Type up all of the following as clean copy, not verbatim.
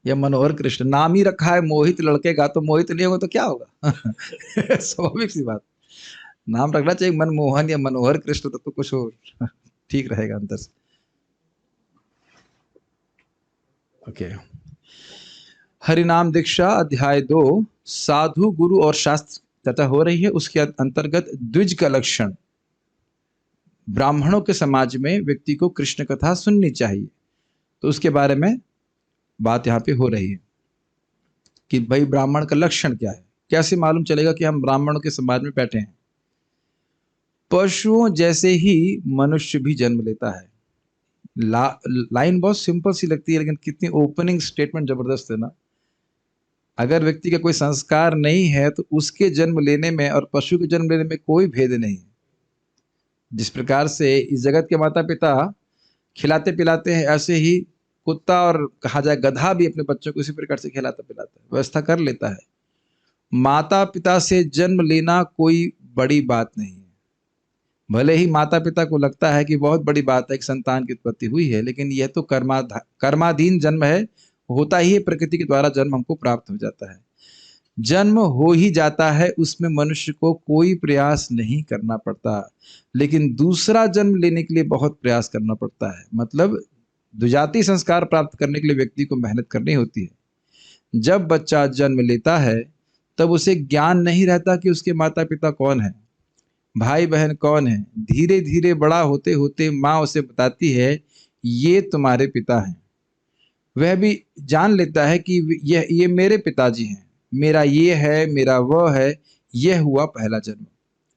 ये मनोहर कृष्ण नाम ही रखा है मोहित लड़के का, तो मोहित नहीं होगा तो क्या होगा? स्वाभाविक सी बात। नाम रखना चाहिए मनमोहन या मनोहर कृष्ण, तो कुछ हो ठीक रहेगा अंदर से। ओके। हरिनाम दीक्षा अध्याय 2 साधु गुरु और शास्त्र चर्चा हो रही है। उसके अंतर्गत द्विज का लक्षण। ब्राह्मणों के समाज में व्यक्ति को कृष्ण कथा सुननी चाहिए, तो उसके बारे में बात यहाँ पे हो रही है कि भाई ब्राह्मण का लक्षण क्या है, कैसे मालूम चलेगा कि हम ब्राह्मणों के समाज में बैठे हैं। पशुओं जैसे ही मनुष्य भी जन्म लेता है। लाइन बहुत सिंपल सी लगती है, लेकिन कितनी ओपनिंग स्टेटमेंट जबरदस्त है ना। अगर व्यक्ति का कोई संस्कार नहीं है तो उसके जन्म लेने में और पशु के जन्म लेने में कोई भेद नहीं है। जिस प्रकार से इस जगत के माता पिता खिलाते पिलाते हैं, ऐसे ही कुत्ता और कहा जाए गधा भी अपने बच्चों को इसी प्रकार से खिलाता पिलाता है, व्यवस्था कर लेता है। माता पिता से जन्म लेना कोई बड़ी बात नहीं है। भले ही माता पिता को लगता है कि बहुत बड़ी बात है कि संतान की उत्पत्ति हुई है, लेकिन यह तो कर्माधीन जन्म है, होता ही है, प्रकृति के द्वारा जन्म हमको प्राप्त हो जाता है। जन्म हो ही जाता है, उसमें मनुष्य को कोई प्रयास नहीं करना पड़ता, लेकिन दूसरा जन्म लेने के लिए बहुत प्रयास करना पड़ता है। मतलब द्विजाति संस्कार प्राप्त करने के लिए व्यक्ति को मेहनत करनी होती है। जब बच्चा जन्म लेता है तब उसे ज्ञान नहीं रहता कि उसके माता पिता कौन है, भाई बहन कौन है। धीरे धीरे बड़ा होते होते माँ उसे बताती है ये तुम्हारे पिता हैं। वह भी जान लेता है कि ये मेरे पिताजी हैं, मेरा ये है, मेरा वह है। यह हुआ पहला जन्म।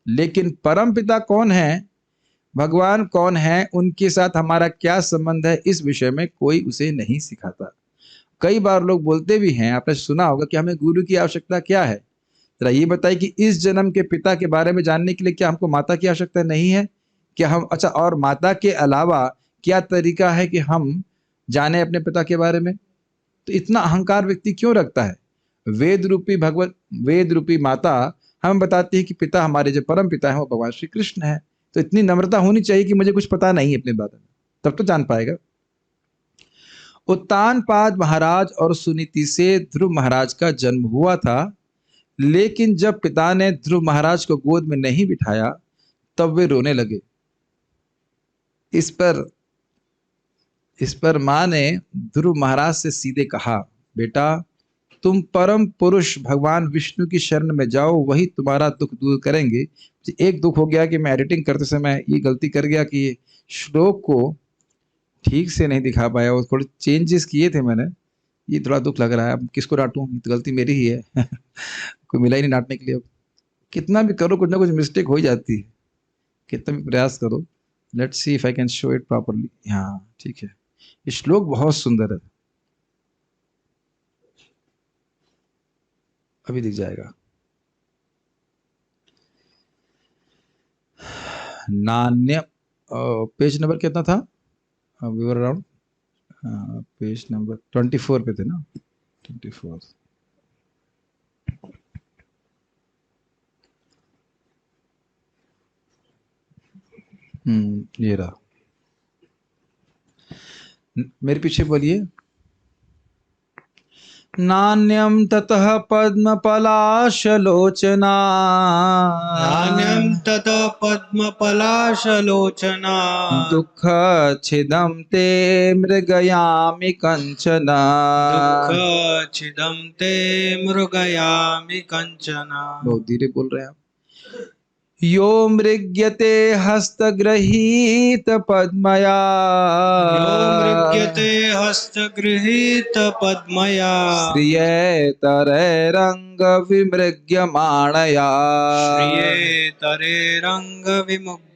लेकिन परम पिता कौन है, भगवान कौन है, उनके साथ हमारा क्या संबंध है, इस विषय में कोई उसे नहीं सिखाता। कई बार लोग बोलते भी हैं, आपने सुना होगा कि हमें गुरु की आवश्यकता क्या है। जरा ये बताइए कि इस जन्म के पिता के बारे में जानने के लिए क्या हमको माता की आवश्यकता नहीं है? क्या हम अच्छा, और माता के अलावा क्या तरीका है कि हम जाने अपने पिता के बारे में? तो इतना अहंकार व्यक्ति क्यों रखता है? वेद रूपी माता हमें बताती है कि पिता, हमारे जो परम पिता है वो भगवान श्री कृष्ण है। तो इतनी नम्रता होनी चाहिए कि मुझे कुछ पता नहीं है अपने बारे में, तब तो जान पाएगा। उत्तानपाद महाराज और सुनीति से ध्रुव महाराज का जन्म हुआ था, लेकिन जब पिता ने ध्रुव महाराज को गोद में नहीं बिठाया तब वे रोने लगे। इस पर मां ने ध्रुव महाराज से सीधे कहा, बेटा तुम परम पुरुष भगवान विष्णु की शरण में जाओ, वही तुम्हारा दुख दूर करेंगे। एक दुख हो गया कि मैं एडिटिंग करते समय ये गलती कर गया कि श्लोक को ठीक से नहीं दिखा पाया, और थोड़े चेंजेस किए थे मैंने। ये थोड़ा दुख लग रहा है। अब किसको डांटूं, तो गलती मेरी ही है। कोई मिला ही नहीं डांटने के लिए। कितना भी करो कुछ ना कुछ मिस्टेक हो ही जाती है, कितना भी प्रयास करो। Let's see if I can show it properly. हाँ ठीक है, ये श्लोक बहुत सुंदर है, अभी दिख जाएगा। नान्य पेज नंबर कितना था? We were around page number 24 पे थे ना? 24। ये रहा। मेरे पीछे बोलिए। नान्यम ततः पद्मपलाशलोचना, नान्यं ततः पद्मपलाशलोचना, दुःखच्छिदं ते मृगयामि कंचन। दुःखच्छिदं ते मृगयामि कंचन। बहुत धीरे बोल रहे हैं आप। यो मृग्यते हस्तगृहीत पद्मया, यो मृग्यते हस्तगृहीत पद्मया, श्रियेतरैरंग विमृग्यमाणया, श्रियेतरेरंग विमुग्रमाणया।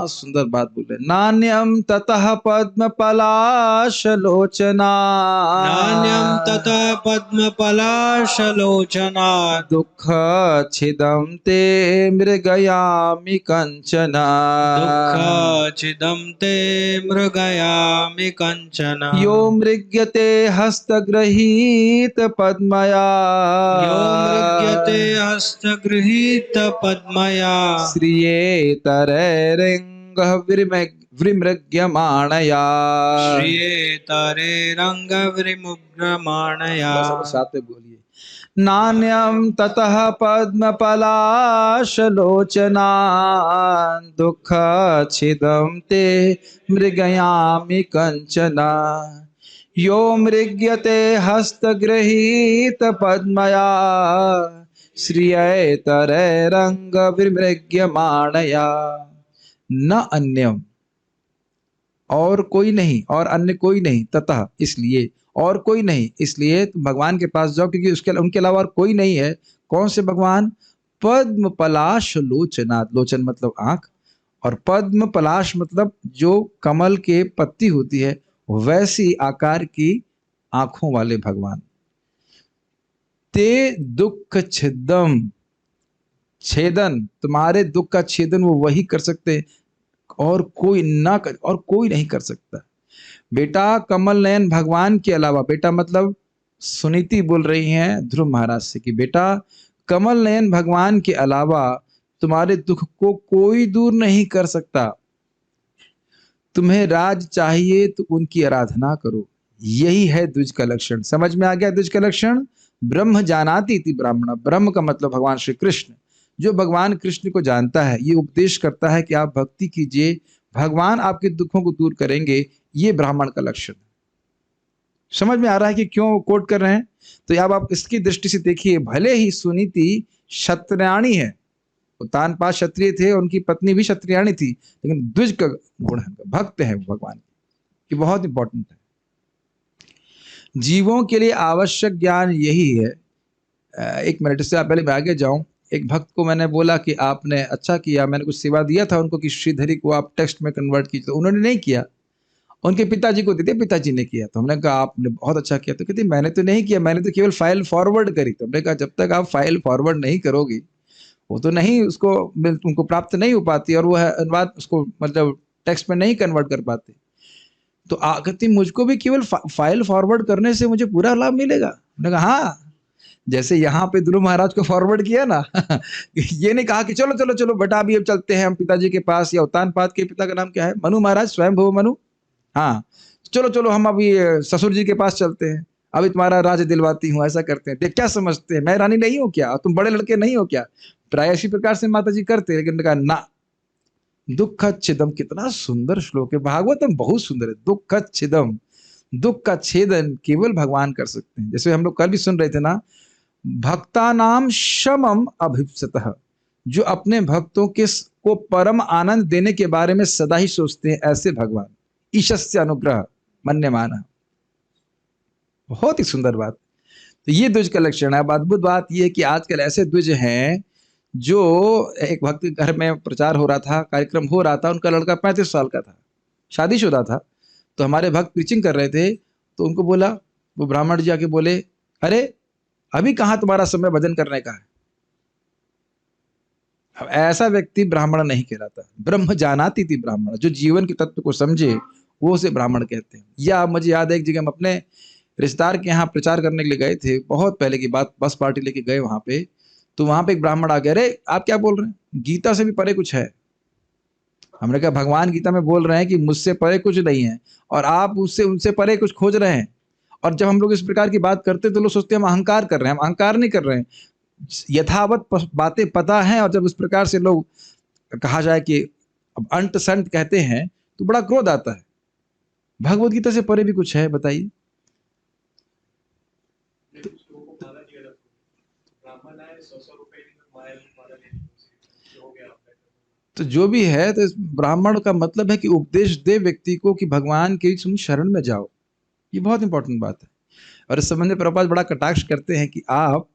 सुंदर बात बोले। नान्यम ततः पद्मपलाशलोचना, नान्यं ततः पद्मपलाशलोचना, दुःखच्छिदं ते मृगयामि कंचन। दुःखच्छिदं ते मृगयामि कंचन। यो मृग्यते हस्तगृहीत पद्मया, यो मृग्यते हस्तगृहीत पद्मया, श्रियेतरैरंग रंगः विमृग्यमाणया। श्रियेतरे रंगविमुग्रमाणया। सब साथ में बोलिए। नान्यं ततः पद्मपलाशलोचना दुःखच्छिदं ते मृगयामि कंचना। यो मृग्यते हस्तगृहीत पद्मया श्रियेतरे रंग विमृग्यमाणया। न अन्यम, और कोई नहीं, और अन्य कोई नहीं, ततः इसलिए, और कोई नहीं इसलिए तुम भगवान के पास जाओ, क्योंकि उसके उनके अलावा और कोई नहीं है। कौन से भगवान? पद्म पलाश लोचना, लोचन मतलब आंख, और पद्म पलाश मतलब जो कमल के पत्ती होती है वैसी आकार की आंखों वाले भगवान। ते दुख छिदम, छेदन, तुम्हारे दुख का छेदन वो वही कर सकते, और कोई ना कर, और कोई नहीं कर सकता। बेटा कमल नयन भगवान के अलावा, बेटा मतलब सुनीति बोल रही हैं ध्रुव महाराज से कि बेटा कमल नयन भगवान के अलावा तुम्हारे दुख को कोई दूर नहीं कर सकता। तुम्हें राज चाहिए तो उनकी आराधना करो, यही है द्विज का लक्षण। समझ में आ गया द्विज का लक्षण? ब्रह्म जानाति इति ब्राह्मण, ब्रह्म का मतलब भगवान श्री कृष्ण। जो भगवान कृष्ण को जानता है ये उपदेश करता है कि आप भक्ति कीजिए, भगवान आपके दुखों को दूर करेंगे, ये ब्राह्मण का लक्षण। समझ में आ रहा है कि क्यों कोट कर रहे हैं? तो अब आप इसकी दृष्टि से देखिए, भले ही सुनीति क्षत्रियाणी है, तान पास क्षत्रिय थे, उनकी पत्नी भी क्षत्रियाणी थी, लेकिन द्विज का गुण है, भक्त है वो भगवान, ये बहुत इंपॉर्टेंट है। जीवों के लिए आवश्यक ज्ञान यही है। एक मिनट से पहले मैं आगे जाऊं, एक भक्त को मैंने बोला कि आपने अच्छा किया, मैंने कुछ सेवा दिया था उनको कि श्रीधरी को आप टेक्स्ट में कन्वर्ट कीजिए, तो उन्होंने नहीं किया, उनके पिताजी को देते, पिताजी ने किया। तो हमने कहा आपने बहुत अच्छा किया। तो कहते मैंने तो नहीं किया, मैंने तो केवल फाइल फॉरवर्ड करी। तो हमने कहा जब तक आप फाइल फॉरवर्ड नहीं करोगी वो तो नहीं, उसको उनको प्राप्त नहीं हो पाती, और वो अनुवाद उसको मतलब टेक्स्ट में नहीं कन्वर्ट कर पाते। तो कहती मुझको भी केवल फाइल फॉरवर्ड करने से मुझे पूरा लाभ मिलेगा? हमने कहा हाँ, जैसे यहाँ पे ध्रुव महाराज को फॉरवर्ड किया ना ये नहीं कहा कि चलो चलो चलो बेटा अभी अब चलते हैं हम पिताजी के पास, या उत्तानपाद के पिता का नाम क्या है? मनु महाराज, स्वयं भव मनु। हाँ चलो चलो हम अभी ससुर जी के पास चलते हैं, अभी तुम्हारा राज दिलवाती हूँ, ऐसा करते हैं। देख क्या समझते हैं, मैं रानी नहीं हूँ क्या? तुम बड़े लड़के नहीं हो क्या? प्राय इसी प्रकार से माता जी करते, लेकिन कहा ना। दुःखच्छिदम, कितना सुंदर श्लोक है, भागवतम बहुत सुंदर है। दुःखच्छिदम, दुख का छेदन केवल भगवान कर सकते हैं। जैसे हम लोग कल भी सुन रहे थे ना, भक्तानाम शमम अभिप्सतः, जो अपने भक्तों के को परम आनंद देने के बारे में सदा ही सोचते हैं, ऐसे भगवान। ईशस्य अनुग्रह मन्यमाना, बहुत ही सुंदर बात। तो ये द्विज का लक्षण है। अब अद्भुत बात यह है कि आजकल ऐसे द्विज हैं, जो एक भक्त के घर में प्रचार हो रहा था, कार्यक्रम हो रहा था, उनका लड़का 35 साल का था, शादीशुदा था। तो हमारे भक्त प्रीचिंग कर रहे थे, तो उनको बोला, वो ब्राह्मण जी आके बोले, अरे अभी कहाँ तुम्हारा समय भजन करने का है? अब ऐसा व्यक्ति ब्राह्मण नहीं कहलाता। ब्रह्म जानाति इति ब्राह्मण, जो जीवन के तत्व को समझे वो उसे ब्राह्मण कहते हैं। या मुझे याद है एक जगह हम अपने रिश्तेदार के यहाँ प्रचार करने के लिए गए थे, बहुत पहले की बात, बस पार्टी लेके गए वहां पे। तो वहां पे एक ब्राह्मण आ गया, अरे आप क्या बोल रहे हैं, गीता से भी परे कुछ है? हमने कहा भगवान गीता में बोल रहे हैं कि मुझसे परे कुछ नहीं है, और आप उससे उनसे परे कुछ खोज रहे हैं। और जब हम लोग इस प्रकार की बात करते तो लोग सोचते हैं हम अहंकार कर रहे हैं। हम अहंकार नहीं कर रहे हैं, यथावत बातें पता है। और जब इस प्रकार से लोग कहा जाए कि अब अंट संट कहते हैं तो बड़ा क्रोध आता है। भगवत गीता से परे भी कुछ है, बताइए। तो जो भी है, तो ब्राह्मण का मतलब है कि उपदेश दे व्यक्ति को कि भगवान के शरण में जाओ। ये बहुत इंपॉर्टेंट बात है। और इस संबंध में प्रभुपाद बड़ा कटाक्ष करते हैं कि आप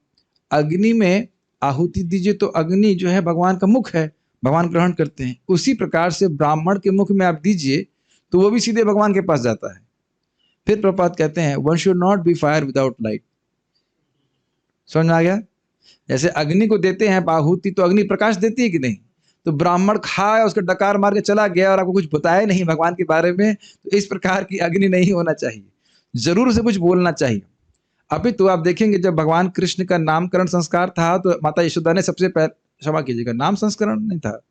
अग्नि में आहुति दीजिए तो अग्नि जो है भगवान का मुख है, भगवान ग्रहण करते हैं। उसी प्रकार से ब्राह्मण के मुख में आप दीजिए तो वो भी सीधे भगवान के पास जाता है। फिर प्रभुपाद कहते हैं one should not be fire without light. समझ में आ गया? जैसे अग्नि को देते हैं आहुति तो अग्नि प्रकाश देती है कि नहीं? तो ब्राह्मण खाया, उसका डकार मार के चला गया और आपको कुछ बताया नहीं भगवान के बारे में, तो इस प्रकार की अग्नि नहीं होना चाहिए। जरूर से कुछ बोलना चाहिए। अभी तो आप देखेंगे जब भगवान कृष्ण का नामकरण संस्कार था तो माता यशोदा ने सबसे पहले, क्षमा कीजिएगा, नाम संस्करण नहीं था,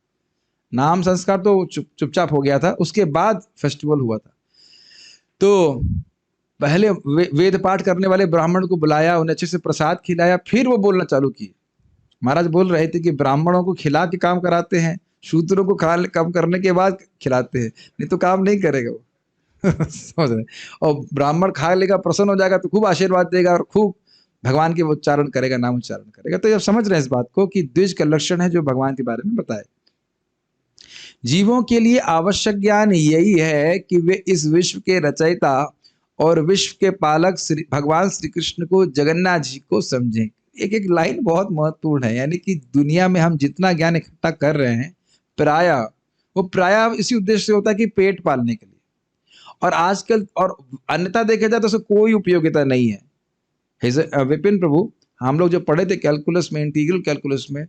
नाम संस्कार तो चुपचाप हो गया था, उसके बाद फेस्टिवल हुआ था। तो पहले वेद पाठ करने वाले ब्राह्मण को बुलाया, उन्हें अच्छे से प्रसाद खिलाया, फिर वो बोलना चालू किए। महाराज बोल रहे थे कि ब्राह्मणों को खिला के काम कराते हैं, शूद्रों को खा काम करने के बाद खिलाते हैं, नहीं तो काम नहीं करेगा वो। समझ रहे? और ब्राह्मण खा लेगा, प्रसन्न हो जाएगा, तो खूब आशीर्वाद देगा और खूब भगवान के उच्चारण करेगा, नाम उच्चारण करेगा। तो जब समझ रहे हैं इस बात को कि द्विज का लक्षण है जो भगवान के बारे में बताए। जीवों के लिए आवश्यक ज्ञान यही है कि वे इस विश्व के रचयिता और विश्व के पालक भगवान श्री कृष्ण को, जगन्नाथ जी को समझें। एक एक लाइन बहुत महत्वपूर्ण है, यानी कि दुनिया में हम जितना ज्ञान इकट्ठा कर रहे हैं प्राय इसी उद्देश्य से होता है कि पेट पालने के लिए, और आजकल और अन्यथा देखा जाए तो उसको कोई उपयोगिता नहीं है। विपिन प्रभु, हम लोग जो पढ़े थे कैलकुलस में, इंटीग्रल कैलकुलस में,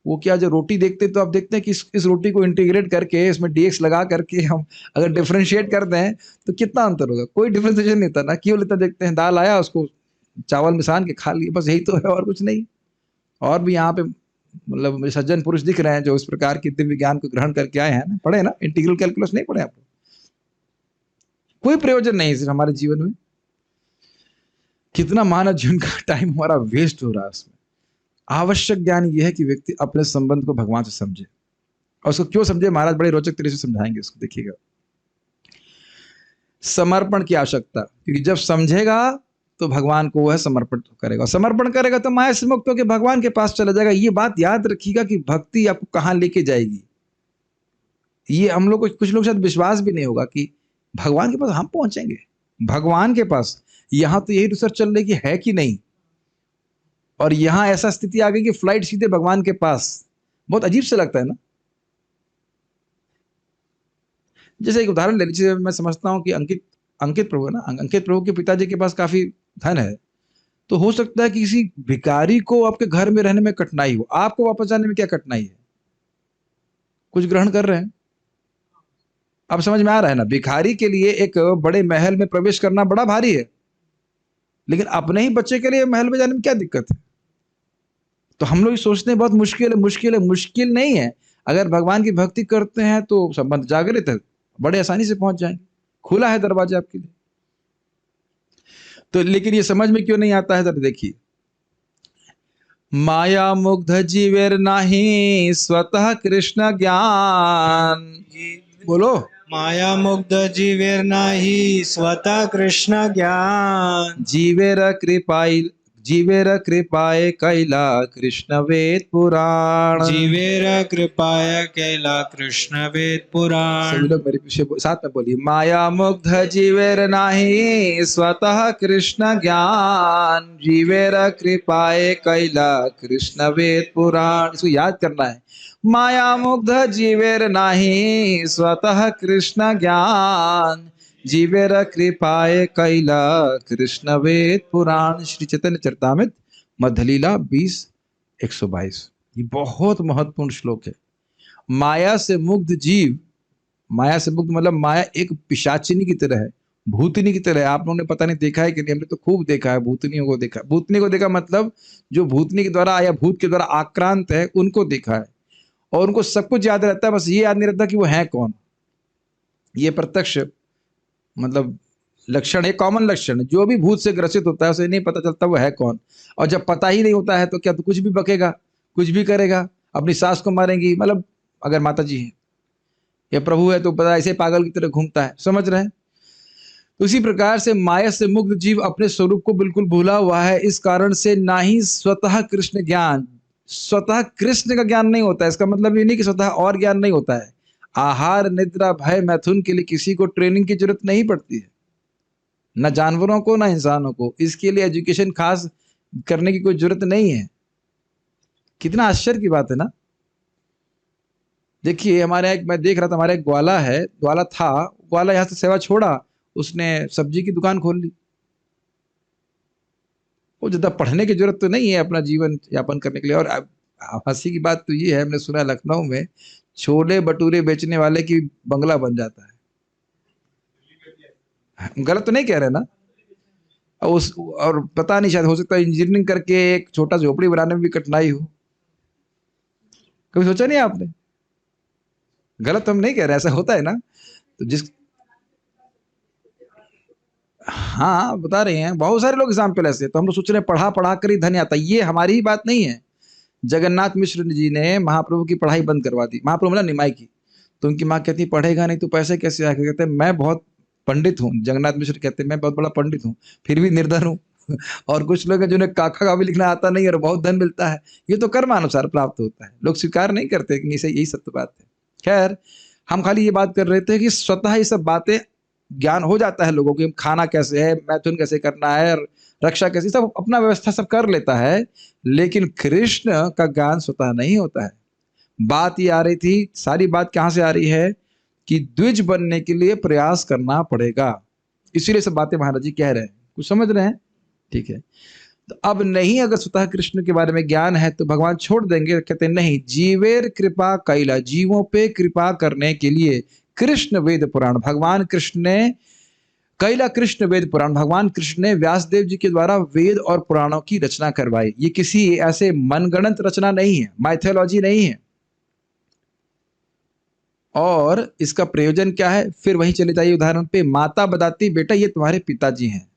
वो क्या, जो रोटी देखते तो आप देखते हैं कि इस रोटी को इंटीग्रेट करके इसमें डीएक्स लगा करके हम अगर डिफरेंशिएट करते हैं तो कितना अंतर होगा? कोई डिफरेंशिएशन नहीं होता ना, केवल इतना देखते हैं दाल आया, उसको चावल में सान के खा लिए, बस यही तो है और कुछ नहीं। और भी यहाँ पे मतलब सज्जन पुरुष दिख रहे हैं जो इस प्रकार की दिव्य ज्ञान को ग्रहण करके आए हैं ना, पढ़े ना इंटीग्रल कैलकुलस, नहीं पढ़े आप? कोई प्रयोजन नहीं सिर्फ हमारे जीवन में। कितना मानव जीवन का टाइम हमारा वेस्ट हो रहा है उसमें। आवश्यक ज्ञान यह है कि व्यक्ति अपने संबंध को भगवान से समझे, और उसको क्यों समझे महाराज बड़े रोचक तरीके से समझाएंगे उसको, देखिएगा। समर्पण की आवश्यकता, क्योंकि जब समझेगा तो भगवान को वह समर्पण करेगा, समर्पण करेगा तो माया से मुक्त होकर भगवान के पास चला जाएगा। ये बात याद रखिएगा कि भक्ति आपको कहां लेके जाएगी। ये हम लोग को, कुछ लोग शायद विश्वास भी नहीं होगा कि भगवान के पास हम पहुंचेंगे। भगवान के पास यहां तो यही रिसर्च चल रही है कि नहीं, और यहां ऐसा स्थिति आ गई कि फ्लाइट सीधे भगवान के पास। बहुत अजीब से लगता है ना। जैसे एक उदाहरण ले लीजिए, मैं समझता हूं कि अंकित प्रभु है ना, अंकित प्रभु के पिताजी के पास काफी धन है, तो हो सकता है कि किसी भिखारी को आपके घर में रहने में कठिनाई हो, आपको वापस जाने में क्या कठिनाई है? कुछ ग्रहण कर रहे हैं? अब समझ में आ रहा है ना? भिखारी के लिए एक बड़े महल में प्रवेश करना बड़ा भारी है, लेकिन अपने ही बच्चे के लिए महल में जाने में क्या दिक्कत है? तो हम लोग सोचते हैं बहुत मुश्किल है, मुश्किल है। मुश्किल नहीं है, अगर भगवान की भक्ति करते हैं तो संबंध जागृत है, बड़े आसानी से पहुंच जाएंगे, खुला है दरवाजा आपके लिए। तो लेकिन ये समझ में क्यों नहीं आता है? जरा देखिए, माया मुग्ध जीवेर नाही स्वतः कृष्ण ज्ञान। बोलो। माया मुग्ध जीवेर नाही स्वतः कृष्ण ज्ञान। जीवेर कृपाए कैला कृष्ण वेद पुराण। जीवेर कृपाय कैला कृष्ण वेद पुराण। सभी लोग मेरे पीछे साथ में बोलिए, माया मुग्ध जीवेर नाही स्वतः कृष्ण ज्ञान। जीवेर कृपाए कैला कृष्ण वेद पुराण। इसको याद करना है, माया मुग्ध जीवेर नाही स्वतः कृष्ण ज्ञान। जीवेर कृपाए कैला कृष्ण वेद पुराण। श्री चैतन्य चरितामृत मध्यलीला 20:122। ये बहुत महत्वपूर्ण श्लोक है। माया से मुक्त जीव, माया से मुक्त मतलब माया एक पिशाचिनी की तरह है, भूतनी की तरह है। आप लोगों ने पता नहीं देखा है कि नहीं, हमने तो खूब देखा है, भूतनियों को देखा। भूतनी को देखा मतलब जो भूतनी के द्वारा या भूत के द्वारा आक्रांत है उनको देखा है, और उनको सब कुछ याद रहता है, बस ये याद नहीं रहता कि वो है कौन। ये प्रत्यक्ष मतलब लक्षण, एक कॉमन लक्षण है। जो भी भूत से ग्रसित होता है उसे नहीं पता चलता वो है कौन, और जब पता ही नहीं होता है तो क्या, तो कुछ भी बकेगा, कुछ भी करेगा, अपनी सास को मारेंगी। मतलब अगर माता जी है या प्रभु है तो पता ऐसे पागल की तरह घूमता है, समझ रहे हैं? तो इसी प्रकार से माया से मुक्त जीव अपने स्वरूप को बिल्कुल भूला हुआ है। इस कारण से ना ही स्वतः कृष्ण ज्ञान, स्वतः कृष्ण का ज्ञान नहीं होता है। इसका मतलब ये नहीं कि स्वतः और ज्ञान नहीं होता है। आहार निद्रा भय मैथुन के लिए किसी को ट्रेनिंग की जरूरत नहीं पड़ती है, ना जानवरों को ना इंसानों को। इसके लिए एजुकेशन खास करने की कोई जरूरत नहीं है। कितना आश्चर्य की बात है ना। देखिए हमारे एक, मैं देख रहा था, हमारे एक ग्वाला है, ग्वाला था, ग्वाला यहाँ से सेवा छोड़ा, उसने सब्जी की दुकान खोल ली। वो ज्यादा पढ़ने की जरूरत तो नहीं है अपना जीवन यापन करने के लिए। और हंसी की बात तो ये है, हमने सुना लखनऊ में छोले भटूरे बेचने वाले की बंगला बन जाता है। गलत तो नहीं कह रहे ना। और पता नहीं, शायद हो सकता है इंजीनियरिंग करके एक छोटा झोपड़ी बनाने में भी कठिनाई हो। कभी सोचा नहीं आपने? गलत हम नहीं कह रहे, ऐसा होता है ना। तो जिस, हाँ बता रहे हैं, बहुत सारे लोग एग्जाम्पल ऐसे, तो हम लोग सोच रहे हैं पढ़ा पढ़ा कर ही धन आता है, ये हमारी ही बात नहीं है। जगन्नाथ मिश्र जी ने महाप्रभु की पढ़ाई बंद करवा दी, महाप्रभु मतलब निमाई की। तो उनकी माँ कहती पढ़ेगा नहीं तो पैसे कैसे आएगा, कहते मैं बहुत पंडित हूँ, जगन्नाथ मिश्र कहते मैं बहुत बड़ा पंडित हूँ, फिर भी निर्धन हूँ। और कुछ लोग हैं जिन्हें काका का भी लिखना आता नहीं और बहुत धन मिलता है। ये तो कर्मानुसार प्राप्त होता है, लोग स्वीकार नहीं करते कि नहीं, यही सत्य बात है। खैर, हम खाली ये बात कर रहे थे कि स्वतः ये सब बातें ज्ञान हो जाता है लोगों को, खाना कैसे है, मैथुन कैसे करना है, रक्षा कैसे, सब अपना व्यवस्था सब कर लेता है। लेकिन कृष्ण का ज्ञान स्वतः नहीं होता है। बात ये आ रही थी, सारी बात कहां से आ रही है कि द्विज बनने के लिए प्रयास करना पड़ेगा, इसीलिए सब बातें महाराज जी कह रहे हैं। कुछ समझ रहे हैं? ठीक है। तो अब नहीं, अगर स्वतः कृष्ण के बारे में ज्ञान है तो भगवान छोड़ देंगे? कहते हैं नहीं, जीवेर कृपा कैला, जीवों पे कृपा करने के लिए कृष्ण वेद पुराण, भगवान कृष्ण ने कैला, कृष्ण वेद पुराण, भगवान कृष्ण ने व्यासदेव जी के द्वारा वेद और पुराणों की रचना करवाई। ये किसी ऐसे मनगढ़ंत रचना नहीं है, माइथोलॉजी नहीं है। और इसका प्रयोजन क्या है? फिर वही चले जाइए उदाहरण पे, माता बताती बेटा ये तुम्हारे पिताजी हैं,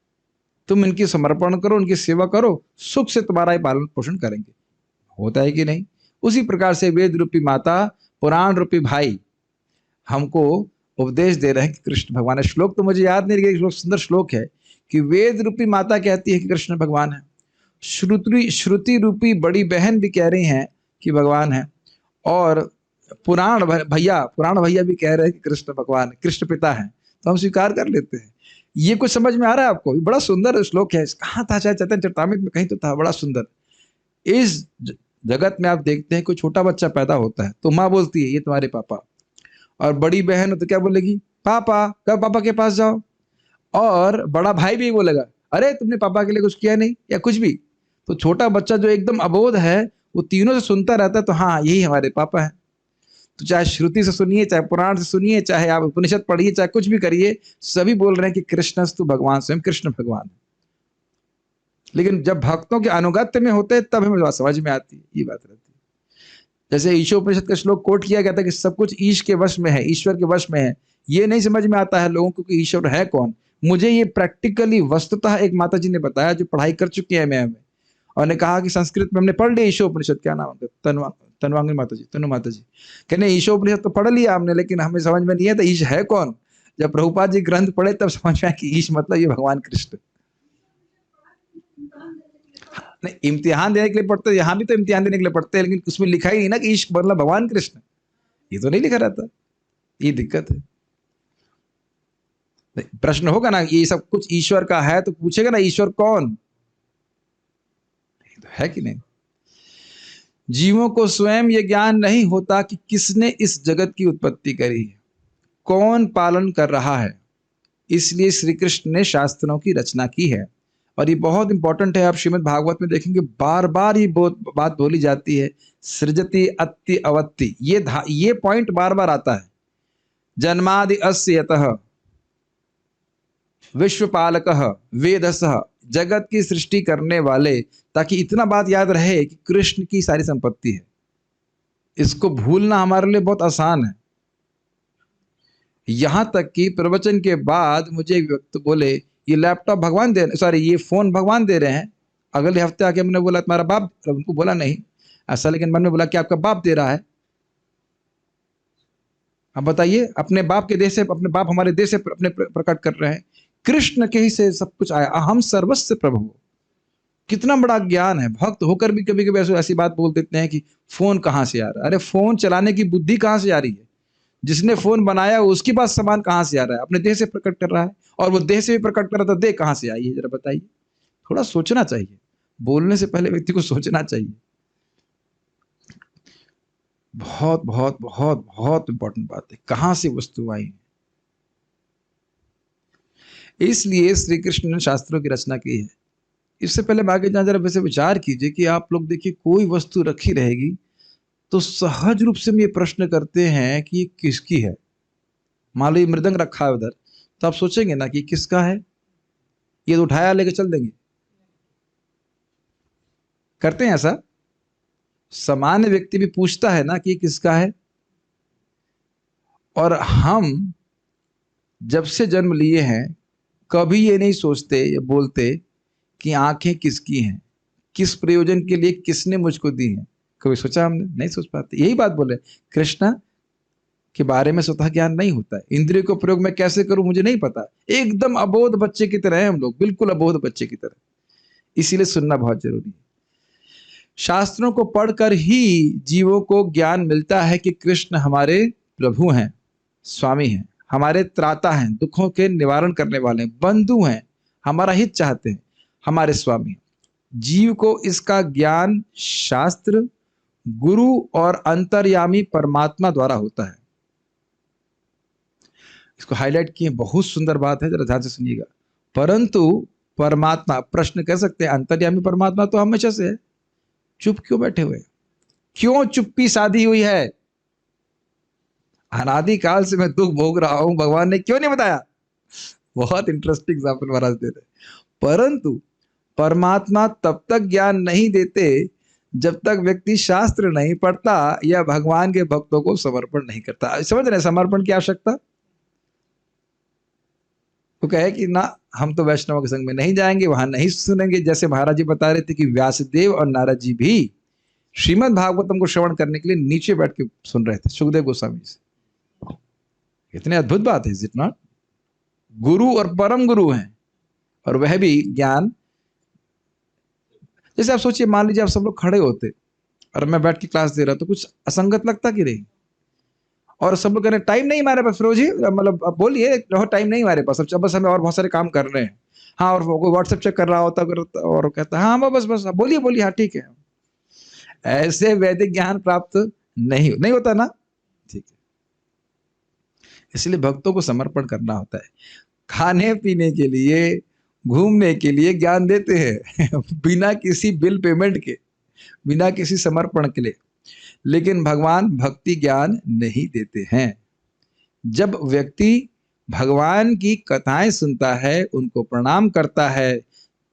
तुम इनकी समर्पण करो, उनकी सेवा करो, सुख से तुम्हारा ही पालन पोषण करेंगे। होता है कि नहीं? उसी प्रकार से वेद रूपी माता, पुराण रूपी भाई हमको उपदेश दे रहे हैं कि कृष्ण भगवान है। श्लोक तो मुझे याद नहीं, लेकिन सुंदर श्लोक है कि वेद रूपी माता कहती है कि कृष्ण भगवान है, श्रुति रूपी बड़ी बहन भी कह रही हैं कि भगवान है, और पुराण भैया भी कह रहे हैं कि कृष्ण भगवान, कृष्ण पिता है। तो हम स्वीकार कर लेते हैं। ये कुछ समझ में आ रहा है आपको? बड़ा सुंदर श्लोक है, कहाँ था, चाहे चैतन्य चरितामृत में कहीं तो था, बड़ा सुंदर। इस जगत में आप देखते हैं कोई छोटा बच्चा पैदा होता है तो माँ बोलती है ये तुम्हारे पापा, और बड़ी बहन तो क्या बोलेगी? पापा, कब पापा के पास जाओ। और बड़ा भाई भी बोलेगा अरे तुमने पापा के लिए कुछ किया नहीं, या कुछ भी। तो छोटा बच्चा जो एकदम अबोध है वो तीनों से सुनता रहता है, तो हाँ यही हमारे पापा है। तो चाहे श्रुति से सुनिए, चाहे पुराण से सुनिए, चाहे आप उपनिषद पढ़िए, चाहे कुछ भी करिए, सभी बोल रहे हैं कि कृष्णस्तु भगवान, स्वयं कृष्ण भगवान। लेकिन जब भक्तों के अनुगत्य में होते हैं तब हमें बात समझ में आती है, ये बात रहती है। जैसे ईशोपनिषद का श्लोक कोट किया गया था कि सब कुछ ईश के वश में है, ईश्वर के वश में है। ये नहीं समझ में आता है लोगों को कि ईश्वर है कौन। मुझे ये प्रैक्टिकली वस्तुतः एक माता जी ने बताया जो पढ़ाई कर चुकी है मैं, और ने कहा कि संस्कृत में हमने पढ़ लिया ईशोपनिषद, क्या नाम है, तनवांगी माता जी, तनु माता जी कहने ईशोपनिषद तो पढ़ लिया हमने, लेकिन हमें समझ में नहीं है तो ईश है कौन। जब प्रभुपाद जी ग्रंथ पढ़े तब समझ में आया कि ईश मतलब ये भगवान कृष्ण। नहीं, इम्तिहान देने के लिए पढ़ते, यहाँ भी तो इम्तिहान देने के लिए पढ़ते हैं, लेकिन उसमें लिखा ही नहीं ना कि ईश मतलब भगवान कृष्ण, ये तो नहीं लिखा रहता। ये दिक्कत है। प्रश्न होगा ना ये सब कुछ ईश्वर का है तो पूछेगा ना ईश्वर कौन है कि नहीं। जीवों को स्वयं ये ज्ञान नहीं होता कि किसने इस जगत की उत्पत्ति करी है, कौन पालन कर रहा है। इसलिए श्री कृष्ण ने शास्त्रों की रचना की है। और ये बहुत इंपॉर्टेंट है, आप श्रीमद् भागवत में देखेंगे बार बार ये बात बोली जाती है, सृजति अत्ति अवत्ति, ये पॉइंट बार बार आता है। जन्मादि अस्य यतः विश्वपालकः वेदसः, जगत की सृष्टि करने वाले, ताकि इतना बात याद रहे कि कृष्ण की सारी संपत्ति है। इसको भूलना हमारे लिए बहुत आसान है। यहां तक कि प्रवचन के बाद मुझे एक व्यक्ति बोले ये लैपटॉप भगवान दे, सॉरी ये फोन भगवान दे रहे हैं। अगले हफ्ते आके मैंने बोला तुम्हारा बाप, उनको बोला नहीं ऐसा, लेकिन मन में बोला कि आपका बाप दे रहा है। अब बताइए, अपने बाप के देह से, अपने बाप हमारे देह से अपने प्रकट कर रहे हैं, कृष्ण के ही से सब कुछ आया, अहम सर्वस्व प्रभु। कितना बड़ा ज्ञान है। भक्त होकर भी कभी कभी ऐसी बात बोल देते हैं कि फोन कहाँ से आ रहा है। अरे फोन चलाने की बुद्धि कहाँ से आ रही है? जिसने फोन बनाया उसके पास सामान कहाँ से आ रहा है? अपने देह से प्रकट कर रहा है, और वो देह से भी प्रकट कर रहा था, देह कहाँ से आई है जरा बताइए। थोड़ा सोचना चाहिए, बोलने से पहले व्यक्ति को सोचना चाहिए। बहुत बहुत बहुत बहुत इंपॉर्टेंट बात है, कहाँ से वस्तु आई। इसलिए श्री कृष्ण ने शास्त्रों की रचना की है। इससे पहले आगे जरा वैसे विचार कीजिए कि आप लोग देखिए कोई वस्तु रखी रहेगी तो सहज रूप से हम ये प्रश्न करते हैं कि ये किसकी है। मान लो ये मृदंग रखा है उधर, तो आप सोचेंगे ना कि किसका है, ये तो उठाया लेके चल देंगे। करते हैं ऐसा? सामान्य व्यक्ति भी पूछता है ना कि ये किसका है। और हम जब से जन्म लिए हैं कभी ये नहीं सोचते या बोलते कि आंखें किसकी हैं, किस प्रयोजन के लिए किसने मुझको दी हैं। कभी सोचा हमने? नहीं सोच पाते। यही बात बोले, कृष्ण के बारे में स्वतः ज्ञान नहीं होता है। इंद्रिय को प्रयोग मैं कैसे करूं मुझे नहीं पता। एकदम अबोध बच्चे की तरह है हम लोग, बिल्कुल अबोध बच्चे की तरह। इसीलिए सुनना बहुत जरूरी है। शास्त्रों को पढ़कर ही जीवों को ज्ञान मिलता है कि कृष्ण हमारे प्रभु हैं, स्वामी हैं, हमारे त्राता हैं, दुखों के निवारण करने वाले हैं, बंधु हैं, हमारा हित चाहते हैं, हमारे स्वामी। जीव को इसका ज्ञान शास्त्र, गुरु और अंतर्यामी परमात्मा द्वारा होता है। इसको हाईलाइट किए, बहुत सुंदर बात है, जरा ध्यान से सुनिएगा। परंतु परमात्मा, प्रश्न कर सकते हैं, अंतर्यामी परमात्मा तो हमेशा से है, चुप क्यों बैठे हुए? क्यों चुप्पी साधी हुई है? अनादि काल से मैं दुख भोग रहा हूं, भगवान ने क्यों नहीं बताया? बहुत इंटरेस्टिंग एग्जाम्पल महाराज दे रहे। परंतु परमात्मा तब तक ज्ञान नहीं देते जब तक व्यक्ति शास्त्र नहीं पढ़ता या भगवान के भक्तों को समर्पण नहीं करता। समझ रहे समर्पण की आवश्यकता? तो कहे कि ना, हम तो वैष्णव के संग में नहीं जाएंगे, वहां नहीं सुनेंगे। जैसे महाराज जी बता रहे थे कि व्यासदेव और नारद जी भी श्रीमद् भागवतम को श्रवण करने के लिए नीचे बैठ के सुन रहे थे सुखदेव गोस्वामी से। इतने अद्भुत बात है, इज इट नॉट? गुरु और परम गुरु हैं, और वह भी ज्ञान। जैसे आप सोचिए, मान लीजिए आप सब लोग खड़े होते और मैं बैठ के क्लास दे रहा, तो कुछ असंगत लगता कि नहीं? और सब लोग कह रहे टाइम नहीं हमारे पास, फिरोज जी मतलब अब बोलिए, टाइम नहीं हमारे पास, अब बस हमें और बहुत सारे काम कर रहे हैं। हाँ, और कोई व्हाट्सएप चेक कर रहा होता और कहता हाँ बस बस बोलिए बोलिए, हाँ ठीक है। ऐसे वैदिक ज्ञान प्राप्त नहीं होता ना, ठीक है। इसलिए भक्तों को समर्पण करना होता है। खाने पीने के लिए, घूमने के लिए ज्ञान देते हैं बिना किसी बिल पेमेंट के, बिना किसी समर्पण के लिए। लेकिन भगवान भक्ति ज्ञान नहीं देते हैं। जब व्यक्ति भगवान की कथाएं सुनता है, उनको प्रणाम करता है,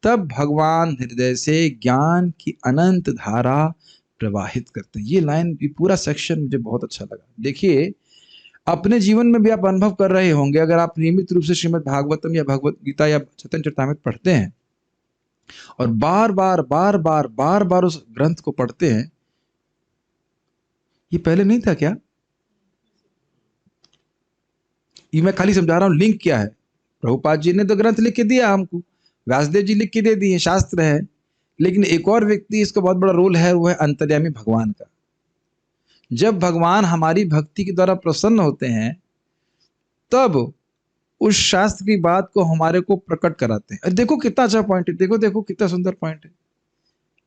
तब भगवान हृदय से ज्ञान की अनंत धारा प्रवाहित करते हैं। ये लाइन, ये पूरा सेक्शन मुझे बहुत अच्छा लगा। देखिए, अपने जीवन में भी आप अनुभव कर रहे होंगे, अगर आप नियमित रूप से श्रीमद् भागवतम या भगवत गीता या चैतन्य चरितामृत पढ़ते हैं और बार बार उस ग्रंथ को पढ़ते हैं। ये पहले नहीं था क्या? ये मैं खाली समझा रहा हूं लिंक क्या है। प्रभुपाद जी ने तो ग्रंथ लिख के दिया हमको, व्यासदेव जी लिख के दे दिए, शास्त्र है। लेकिन एक और व्यक्ति, इसका बहुत बड़ा रोल है, वो है अंतर्यामी भगवान का। जब भगवान हमारी भक्ति के द्वारा प्रसन्न होते हैं, तब उस शास्त्र की बात को हमारे को प्रकट कराते हैं। देखो कितना अच्छा पॉइंट है, देखो कितना सुंदर पॉइंट है।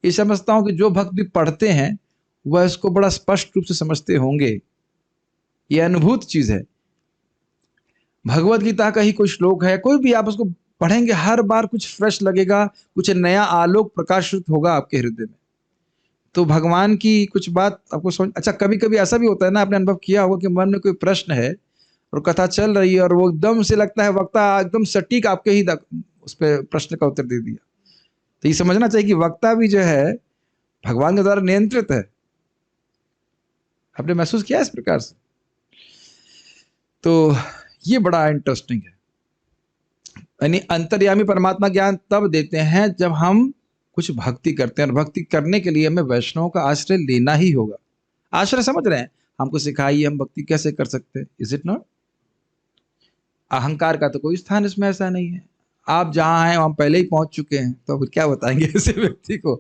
ये समझता हूं कि जो भक्त भी पढ़ते हैं वह इसको बड़ा स्पष्ट रूप से समझते होंगे। ये अनुभूत चीज है। भगवत गीता का ही कोई श्लोक है, कोई भी आप उसको पढ़ेंगे, हर बार कुछ फ्रेश लगेगा, कुछ नया आलोक प्रकाशित होगा आपके हृदय में। तो भगवान की कुछ बात आपको समझ। अच्छा, कभी कभी ऐसा भी होता है ना, आपने अनुभव किया होगा कि मन में कोई प्रश्न है और कथा चल रही है और वो एकदम से लगता है वक्ता एकदम सटीक आपके ही उस पर प्रश्न का उत्तर दे दिया। तो ये समझना चाहिए कि वक्ता भी जो है भगवान के द्वारा नियंत्रित है। आपने महसूस किया इस प्रकार से? तो ये बड़ा इंटरेस्टिंग है। यानी अंतर्यामी परमात्मा ज्ञान तब देते हैं जब हम कुछ भक्ति करते हैं, और भक्ति करने के लिए हमें वैष्णव का आश्रय लेना ही होगा। आश्रय समझ रहे हैं? हमको सिखाइए हम भक्ति कैसे कर सकते हैं। Is it not? अहंकार का तो कोई स्थान इसमें ऐसा नहीं है। आप जहां हैं वहां पहले ही पहुंच चुके हैं, तो अब क्या बताएंगे ऐसे व्यक्ति को?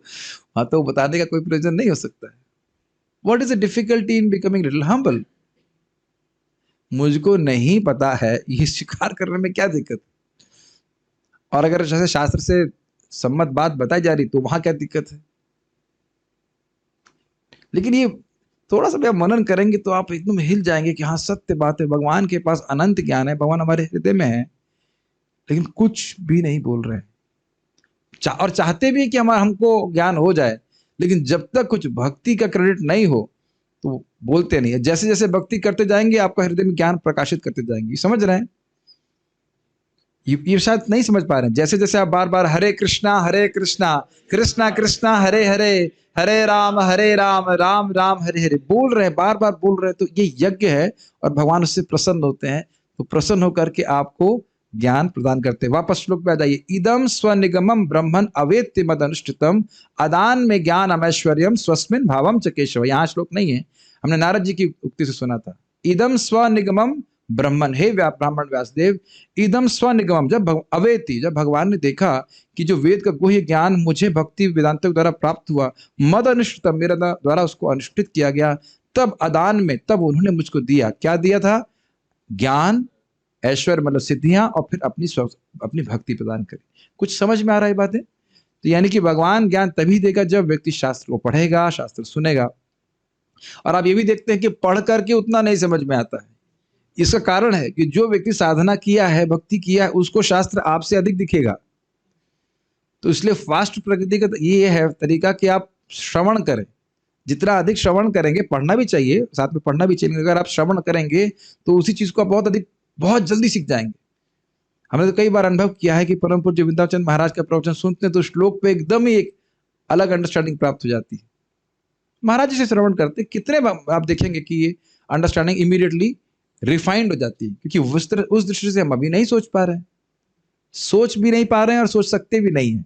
हाँ, तो बताने का कोई प्रयोजन नहीं हो सकता है। What is the difficulty in becoming little humble? मुझको नहीं पता है, ये स्वीकार करने में क्या दिक्कत? और अगर जैसे शास्त्र से सम्मत बात बताई जा रही तो वहां क्या दिक्कत है? लेकिन ये थोड़ा सा भी आप मनन करेंगे तो आप एकदम हिल जाएंगे कि हाँ, सत्य बात है। भगवान के पास अनंत ज्ञान है, भगवान हमारे हृदय में है, लेकिन कुछ भी नहीं बोल रहे हैं। और चाहते भी कि हमारा हमको ज्ञान हो जाए, लेकिन जब तक कुछ भक्ति का क्रेडिट नहीं हो तो बोलते नहीं है। जैसे जैसे भक्ति करते जाएंगे, आपका हृदय में ज्ञान प्रकाशित करते जाएंगे। समझ रहे हैं? ये शायद नहीं समझ पा रहे हैं। जैसे जैसे आप बार बार हरे कृष्णा कृष्णा कृष्णा हरे हरे, हरे राम राम राम हरे हरे बोल रहे हैं, बार बार बोल रहे हैं, तो ये यज्ञ है और भगवान उससे प्रसन्न होते हैं। तो प्रसन्न होकर के आपको ज्ञान प्रदान करते हैं। वापस श्लोक पे आ जाइए। इदम स्वनिगमम ब्रह्मन अवेत्य मद अनुष्ठितम अदान में ज्ञान अमैश्वर्यम स्वस्मिन भावम च केशव। यहाँ श्लोक नहीं है, हमने नारद जी की उक्ति से सुना था। इदम स्वनिगमम ब्रह्मन, हे ब्राह्मण व्यासदेव, इदम स्वनिगमम, जब अवेति, जब भगवान ने देखा कि जो वेद का गुह्य ज्ञान मुझे भक्ति वेदांत द्वारा प्राप्त हुआ, मद अनुष्ठितम, मेरे द्वारा उसको अनुष्ठित किया गया, तब अदान में, तब उन्होंने मुझको दिया। क्या दिया था? ज्ञान, ऐश्वर्य मतलब सिद्धियां, और फिर अपनी भक्ति प्रदान करी। कुछ समझ में आ रहा है बातें? तो यानी कि भगवान ज्ञान तभी देगा जब व्यक्ति शास्त्र को पढ़ेगा, शास्त्र सुनेगा। और आप ये भी देखते हैं कि पढ़ करके उतना नहीं समझ में आता है। इसका कारण है कि जो व्यक्ति साधना किया है, भक्ति किया है, उसको शास्त्र आपसे अधिक दिखेगा। तो इसलिए फास्ट प्रकृति का ये है तरीका कि आप श्रवण करें। जितना अधिक श्रवण करेंगे, पढ़ना भी चाहिए, साथ में पढ़ना भी चाहिए, अगर आप श्रवण करेंगे तो उसी चीज को आप बहुत जल्दी सीख जाएंगे। हमने तो कई बार अनुभव किया है कि परम पूज्य विद्याचंद महाराज का प्रवचन सुनते हैं तो श्लोक पे एकदम ही एक अलग अंडरस्टैंडिंग प्राप्त हो जाती है। महाराज जी से श्रवण करते कितने आप देखेंगे कि ये अंडरस्टैंडिंग इमीडिएटली रिफाइंड हो जाती है, क्योंकि उस दृष्टि से हम अभी नहीं सोच पा रहे हैं, सोच भी नहीं पा रहे हैं और सोच सकते भी नहीं है,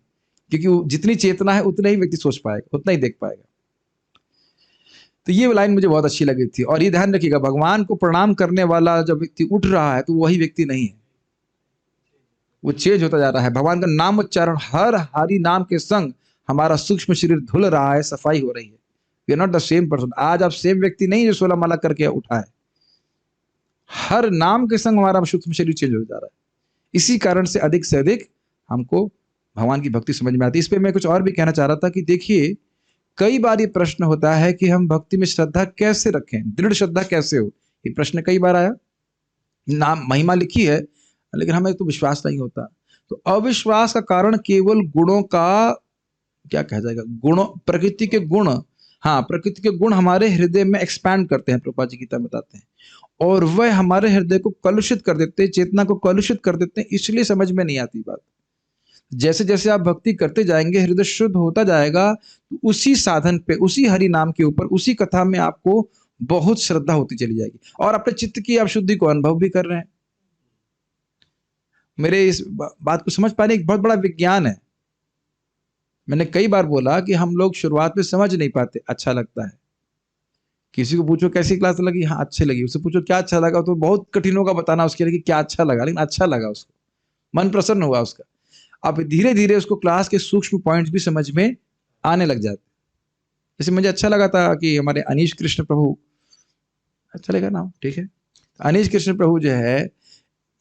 क्योंकि जितनी चेतना है उतना ही व्यक्ति सोच पाएगा, उतना ही देख पाएगा। तो ये लाइन मुझे बहुत अच्छी लगी थी। और ये ध्यान रखिएगा, भगवान को प्रणाम करने वाला जब व्यक्ति उठ रहा है तो वही व्यक्ति नहीं है, वो चेंज होता जा रहा है। भगवान का नाम उच्चारण, हर हरि नाम के संग हमारा सूक्ष्म शरीर धुल रहा है, सफाई हो रही है। We are not the same person. आज आप सेम व्यक्ति नहीं जो 16 माला करके उठा है, हर नाम के संग हमारा सूक्ष्म शरीर चेंज हो जा रहा है। इसी कारण से अधिक हमको भगवान की भक्ति समझ में आती है। इस पे मैं कुछ और भी कहना चाह रहा था कि देखिए, कई बार ये प्रश्न होता है कि हम भक्ति में श्रद्धा कैसे रखें, दृढ़ श्रद्धा कैसे हो। ये प्रश्न कई बार आया। नाम महिमा लिखी है लेकिन हमें तो विश्वास नहीं होता। तो अविश्वास का कारण केवल गुणों का, क्या कहा जाएगा, गुणों, प्रकृति के गुण, हाँ प्रकृति के गुण हमारे हृदय में एक्सपैंड करते हैं, प्रभुपाद जी गीता में बताते हैं, और वह हमारे हृदय को कलुषित कर देते हैं, चेतना को कलुषित कर देते हैं। इसलिए समझ में नहीं आती बात। जैसे जैसे आप भक्ति करते जाएंगे, हृदय शुद्ध होता जाएगा, तो उसी साधन पे, उसी हरि नाम के ऊपर, उसी कथा में आपको बहुत श्रद्धा होती चली जाएगी, और अपने चित्त की आप शुद्धि को अनुभव भी कर रहे हैं। मेरे इस बात को समझ पाने एक बहुत बड़ा विज्ञान है। मैंने कई बार बोला कि हम लोग शुरुआत में समझ नहीं पाते, अच्छा लगता है। किसी को पूछो कैसी क्लास लगी, हाँ अच्छी लगी। उससे पूछो क्या अच्छा लगा, तो बहुत कठिन होगा बताना उसके लिए कि क्या अच्छा लगा, लेकिन अच्छा लगा, उसको मन प्रसन्न हुआ उसका। अब धीरे धीरे उसको क्लास के सूक्ष्म पॉइंट्स भी समझ में आने लग जाते। जैसे मुझे अच्छा लगा था कि हमारे अनीश कृष्ण प्रभु, अच्छा लगा नाम, ठीक है, अनीश कृष्ण प्रभु जो है,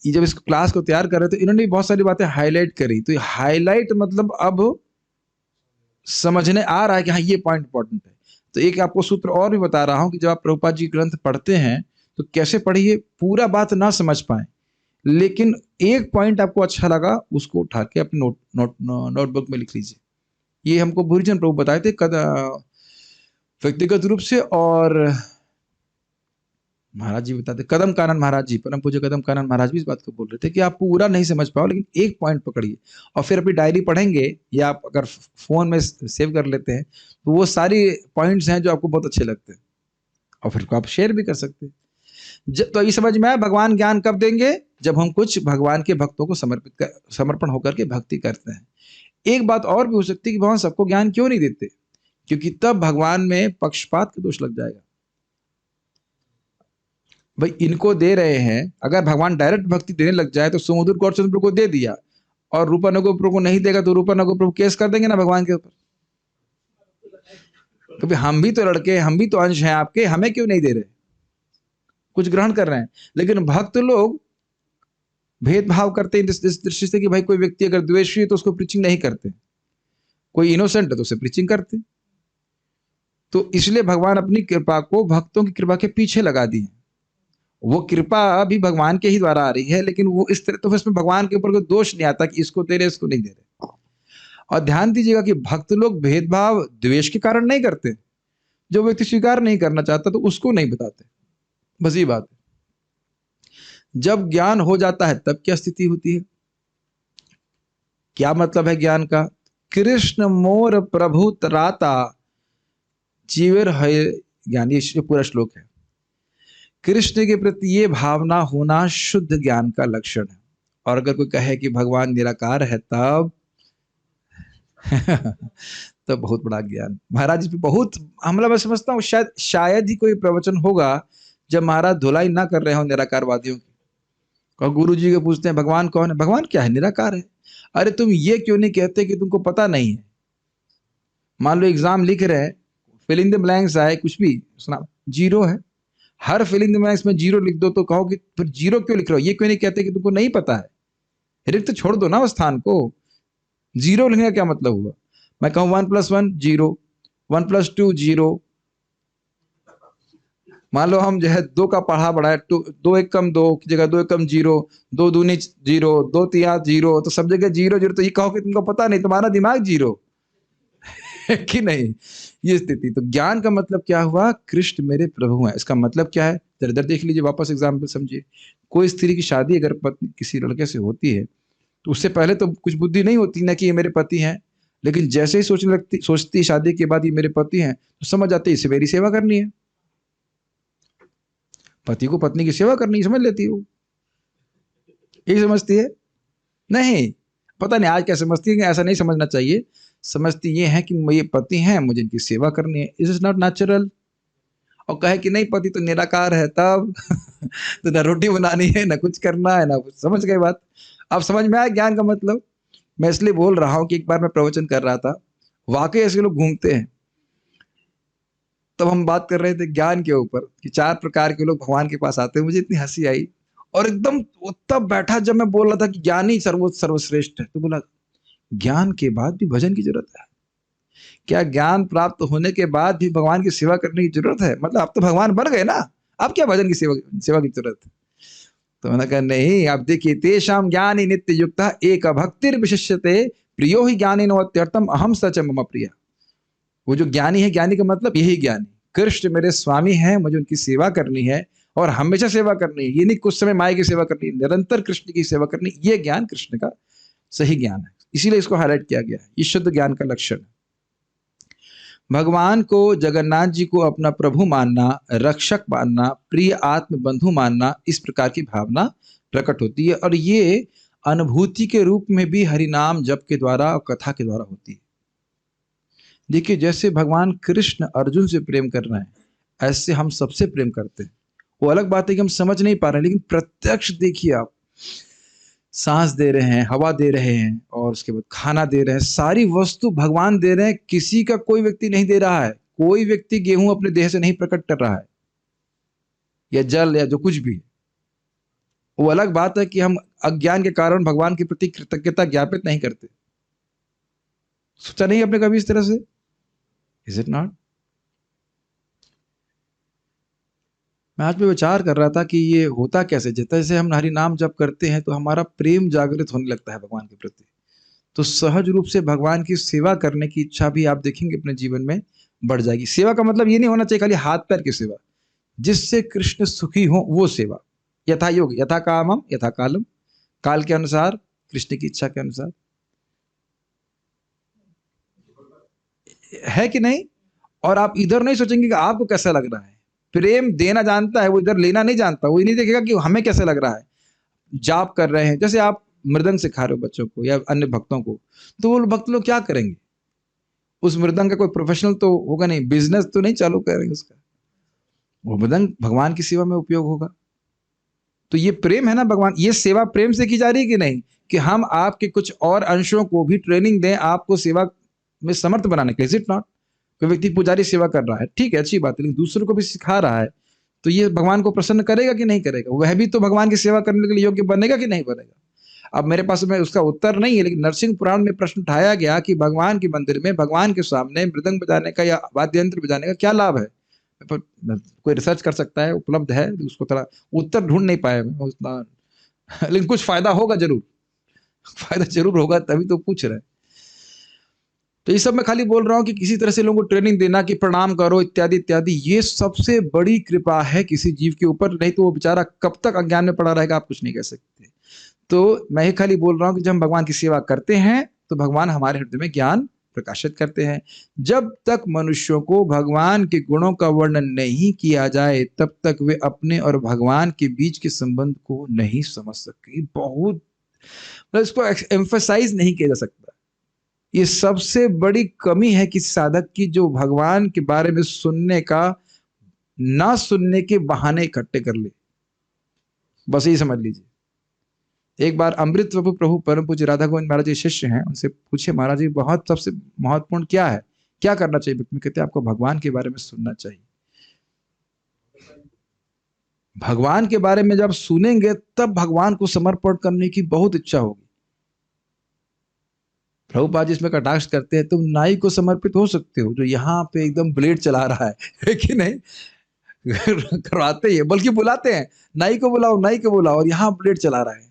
ये जब इस क्लास को तैयार कर रहे थे, इन्होंने बहुत सारी बातें हाईलाइट करी। तो हाईलाइट मतलब अब समझने आ रहा है कि हाँ ये पॉइंट इंपॉर्टेंट है। तो एक आपको सूत्र और भी बता रहा हूं कि जब आप प्रभुपाद जी ग्रंथ पढ़ते हैं तो कैसे पढ़िए, पूरा बात ना समझ पाए, लेकिन एक पॉइंट आपको अच्छा लगा, उसको उठा के अपने नोटबुक में लिख लीजिए। ये हमको भूरीचंद प्रभु बताए थे व्यक्तिगत रूप से, और महाराज जी बताते, कदम कानन महाराज जी, परम पूज्य कदम कानन महाराज भी इस बात को बोल रहे थे कि आप पूरा नहीं समझ पाओ, लेकिन एक पॉइंट पकड़िए, और फिर अपनी डायरी पढ़ेंगे, या आप अगर फोन में सेव कर लेते हैं तो वो सारी पॉइंट्स हैं जो आपको बहुत अच्छे लगते हैं, और फिर आप शेयर भी कर सकते हैं। तो ये समझ में आया, भगवान ज्ञान कब देंगे? जब हम कुछ भगवान के भक्तों को समर्पण होकर के भक्ति करते हैं। एक बात और भी हो सकती है कि भगवान सबको ज्ञान क्यों नहीं देते, क्योंकि तब भगवान में पक्षपात का दोष लग जाएगा। भाई इनको दे रहे हैं, अगर भगवान डायरेक्ट भक्ति देने लग जाए तो सुमधुर गौरचंद्र प्रभु को दे दिया, और रूपानुग प्रभु को नहीं देगा तो रूपानुग प्रभु केस कर देंगे ना भगवान के ऊपर। तो हम भी तो लड़के, हम भी तो अंश हैं आपके, हमें क्यों नहीं दे रहे? कुछ ग्रहण कर रहे हैं। लेकिन भक्त लोग भेदभाव करते हैं इस दृष्टि से कि भाई कोई व्यक्ति अगर द्वेषी है तो उसको प्रीचिंग नहीं करते, कोई इनोसेंट है तो उसे प्रीचिंग करते। तो इसलिए भगवान अपनी कृपा को भक्तों की कृपा के पीछे लगा दी है। वो कृपा भी भगवान के ही द्वारा आ रही है, लेकिन वो इस तरह, तो इसमें भगवान के ऊपर कोई दोष नहीं आता कि इसको दे रहे इसको नहीं दे रहे। और ध्यान दीजिएगा कि भक्त लोग भेदभाव द्वेष के कारण नहीं करते, जो व्यक्ति स्वीकार नहीं करना चाहता तो उसको नहीं बताते, बस ये बात है। जब ज्ञान हो जाता है तब क्या स्थिति होती है? क्या मतलब है ज्ञान का? कृष्ण मोर प्रभु तराता जीवर है ज्ञान, ये पूरा श्लोक है। कृष्ण के प्रति ये भावना होना शुद्ध ज्ञान का लक्षण है। और अगर कोई कहे कि भगवान निराकार है तब तो बहुत बड़ा ज्ञान। महाराज जी बहुत हमला, मैं समझता हूँ शायद ही कोई प्रवचन होगा जब महाराज धुलाई ना कर रहे हो निराकारवादियों की। और गुरु जी को पूछते हैं भगवान कौन है? भगवान क्या है? निराकार है। अरे तुम ये क्यों नहीं कहते कि तुमको पता नहीं है? मान लो एग्जाम लिख रहे हैं, फिल इन द ब्लैंक्स आए, कुछ भी सुना, जीरो है। हर फिल इन द ब्लैंक्स में जीरो लिख दो तो कहो कि फिर जीरो क्यों लिख रहे हो? ये क्यों नहीं कहते कि तुमको नहीं पता है? रिक्त छोड़ दो ना उस स्थान को। जीरो लिखने का क्या मतलब हुआ? मैं कहूँ 1+1 जीरो, 1+2 जीरो। मान लो हम जो है 2 का पढ़ा बढ़ाए, 2 1 कम 2 की जगह 2 1 कम 0, 2 दूनी 0, 2 3 0, तो सब जगह 0 0। तो ये कहो कि तुमको पता नहीं, तुम्हारा दिमाग जीरो है कि नहीं? ये स्थिति। तो ज्ञान का मतलब क्या हुआ? कृष्ण मेरे प्रभु हैं। इसका मतलब क्या है? जरा इधर देख लीजिए, वापस एग्जाम्पल समझिए। कोई स्त्री की शादी अगर पत्नी किसी लड़के से होती है तो उससे पहले तो कुछ बुद्धि नहीं होती ना कि ये मेरे पति हैं, लेकिन जैसे ही सोचती शादी के बाद ये मेरे पति हैं, तो समझ आते इसे मेरी सेवा करनी है। पति को पत्नी की सेवा करनी समझ लेती हो, यही समझती है। नहीं, पता नहीं आज क्या समझती है, ऐसा नहीं समझना चाहिए। समझती ये है कि ये पति हैं, मुझे इनकी सेवा करनी है। Is it not natural? और कहे कि नहीं पति तो निराकार है तब तो ना रोटी बनानी है, ना कुछ करना है, ना कुछ। समझ गए बात? अब समझ में आया ज्ञान का मतलब? मैं इसलिए बोल रहा हूं कि एक बार मैं प्रवचन कर रहा था, वाकई ऐसे लोग घूमते हैं। तब हम बात कर रहे थे ज्ञान के ऊपर कि 4 प्रकार के लोग भगवान के पास आते हैं। मुझे इतनी हंसी आई, और एकदम तब बैठा जब मैं बोल रहा था कि ज्ञान ही सर्वश्रेष्ठ है, तो बोला ज्ञान के बाद भी भजन की जरूरत है क्या? ज्ञान प्राप्त होने के बाद भी भगवान की सेवा करने की जरूरत है? मतलब आप तो भगवान बन गए ना, अब क्या भजन की सेवा की जरूरत है? तो मैंने कहा नहीं, आप देखिए, तेषाम ज्ञानी नित्य युक्त एक भक्तिर विशिष्यते प्रियो ही ज्ञानी नोत्यर्थम अहम सच मम प्रिय। वो जो ज्ञानी है, ज्ञानी का मतलब यही ज्ञानी, कृष्ण मेरे स्वामी हैं, मुझे उनकी सेवा करनी है और हमेशा सेवा करनी है। ये नहीं कुछ समय माया की सेवा करनी, निरंतर कृष्ण की सेवा करनी। ये ज्ञान कृष्ण का सही ज्ञान है, इसीलिए इसको हाईलाइट किया गया है। ये शुद्ध ज्ञान का लक्षण है। भगवान को, जगन्नाथ जी को अपना प्रभु मानना, रक्षक मानना, प्रिय आत्म बंधु मानना, इस प्रकार की भावना प्रकट होती है। और ये अनुभूति के रूप में भी हरिनाम जप के द्वारा और कथा के द्वारा होती है। देखिए, जैसे भगवान कृष्ण अर्जुन से प्रेम कर रहे हैं, ऐसे हम सबसे प्रेम करते हैं। वो अलग बात है कि हम समझ नहीं पा रहे, लेकिन प्रत्यक्ष देखिए आप, सांस दे रहे हैं, हवा दे रहे हैं, और उसके बाद खाना दे रहे हैं, सारी वस्तु भगवान दे रहे हैं। किसी का कोई व्यक्ति नहीं दे रहा है। कोई व्यक्ति गेहूं अपने देह से नहीं प्रकट कर रहा है, या जल या जो कुछ भी। वो अलग बात है कि हम अज्ञान के कारण भगवान के प्रति कृतज्ञता ज्ञापित नहीं करते। सोचा नहीं आपने कभी इस तरह से? Is it not? मैं आज भी विचार कर रहा था कि ये होता कैसे। जैसे हम हरि नाम जप करते हैं तो हमारा प्रेम जागृत होने लगता है भगवान के प्रति, तो सहज रूप से भगवान की सेवा करने की इच्छा भी आप देखेंगे अपने जीवन में बढ़ जाएगी। सेवा का मतलब ये नहीं होना चाहिए खाली हाथ पैर की सेवा, जिससे कृष्ण सुखी हो वो सेवा। यथा योग यथा कामम यथा कालम, काल के अनुसार, कृष्ण की इच्छा के अनुसार, है कि नहीं? और आप इधर नहीं सोचेंगे कि आपको कैसा लग रहा है। प्रेम देना जानता है वो, इधर लेना नहीं जानता। वो ये नहीं देखेगा कि हमें कैसे लग रहा है। जाप कर रहे हैं, जैसे आप मृदंग सिखा रहे हो बच्चों को या अन्य भक्तों को, तो वो भक्त लोग क्या करेंगे? उस मृदंग का कोई प्रोफेशनल तो होगा नहीं, बिजनेस तो नहीं चालू करेंगे उसका। वो मृदंग भगवान की सेवा में उपयोग होगा। तो ये प्रेम है ना भगवान, ये सेवा प्रेम से की जा रही है कि नहीं? कि हम आपके कुछ और अंशों को भी ट्रेनिंग दें आपको सेवा में समर्थ बनाने के लिए। Is it not? कोई व्यक्ति पुजारी सेवा कर रहा है, ठीक है, अच्छी बात है, लेकिन दूसरों को भी सिखा रहा है, तो ये भगवान को प्रसन्न करेगा कि नहीं करेगा? वह भी तो भगवान की सेवा करने के लिए योग्य बनेगा कि नहीं बनेगा? अब मेरे पास में उसका उत्तर नहीं है, लेकिन नरसिंह पुराण में प्रश्न उठाया गया कि भगवान के मंदिर में, भगवान के सामने मृदंग बजाने का या वाद्य यंत्र बजाने का क्या लाभ है? कोई रिसर्च कर सकता है, उपलब्ध है, उसको थोड़ा उत्तर ढूंढ नहीं पाया मैं उतना लेकिन कुछ फायदा होगा जरूर, फायदा जरूर होगा, तभी तो पूछ रहे हैं। तो ये सब मैं खाली बोल रहा हूँ कि किसी तरह से लोगों को ट्रेनिंग देना कि प्रणाम करो इत्यादि इत्यादि, ये सबसे बड़ी कृपा है किसी जीव के ऊपर। नहीं तो वो बेचारा कब तक अज्ञान में पड़ा रहेगा, आप कुछ नहीं कह सकते। तो मैं ही खाली बोल रहा हूं कि जब हम भगवान की सेवा करते हैं तो भगवान हमारे हृदय में ज्ञान प्रकाशित करते हैं। जब तक मनुष्यों को भगवान के गुणों का वर्णन नहीं किया जाए तब तक वे अपने और भगवान के बीच के संबंध को नहीं समझ सकते। बहुत मतलब इसको एम्फसाइज नहीं किया जा सकता। ये सबसे बड़ी कमी है किसी साधक की, जो भगवान के बारे में सुनने का ना सुनने के बहाने इकट्ठे कर ले। बस यही समझ लीजिए। एक बार अमृत प्रभु परम पूज्य राधा गोविंद महाराज जी शिष्य हैं, उनसे पूछे महाराज जी बहुत सबसे महत्वपूर्ण क्या है, क्या करना चाहिए भक्ति में? कहते हैं आपको भगवान के बारे में सुनना चाहिए। भगवान के बारे में जब सुनेंगे तब भगवान को समर्पण करने की बहुत इच्छा होगी। प्रभुपाद जी इसमें कटाक्ष करते हैं, तुम नाई को समर्पित हो सकते हो जो यहाँ पे एकदम ब्लेड चला रहा है कि नहीं? करवाते ही, बल्कि बुलाते हैं, नाई को बुलाओ, नाई को बुलाओ, और यहाँ ब्लेड चला रहा है।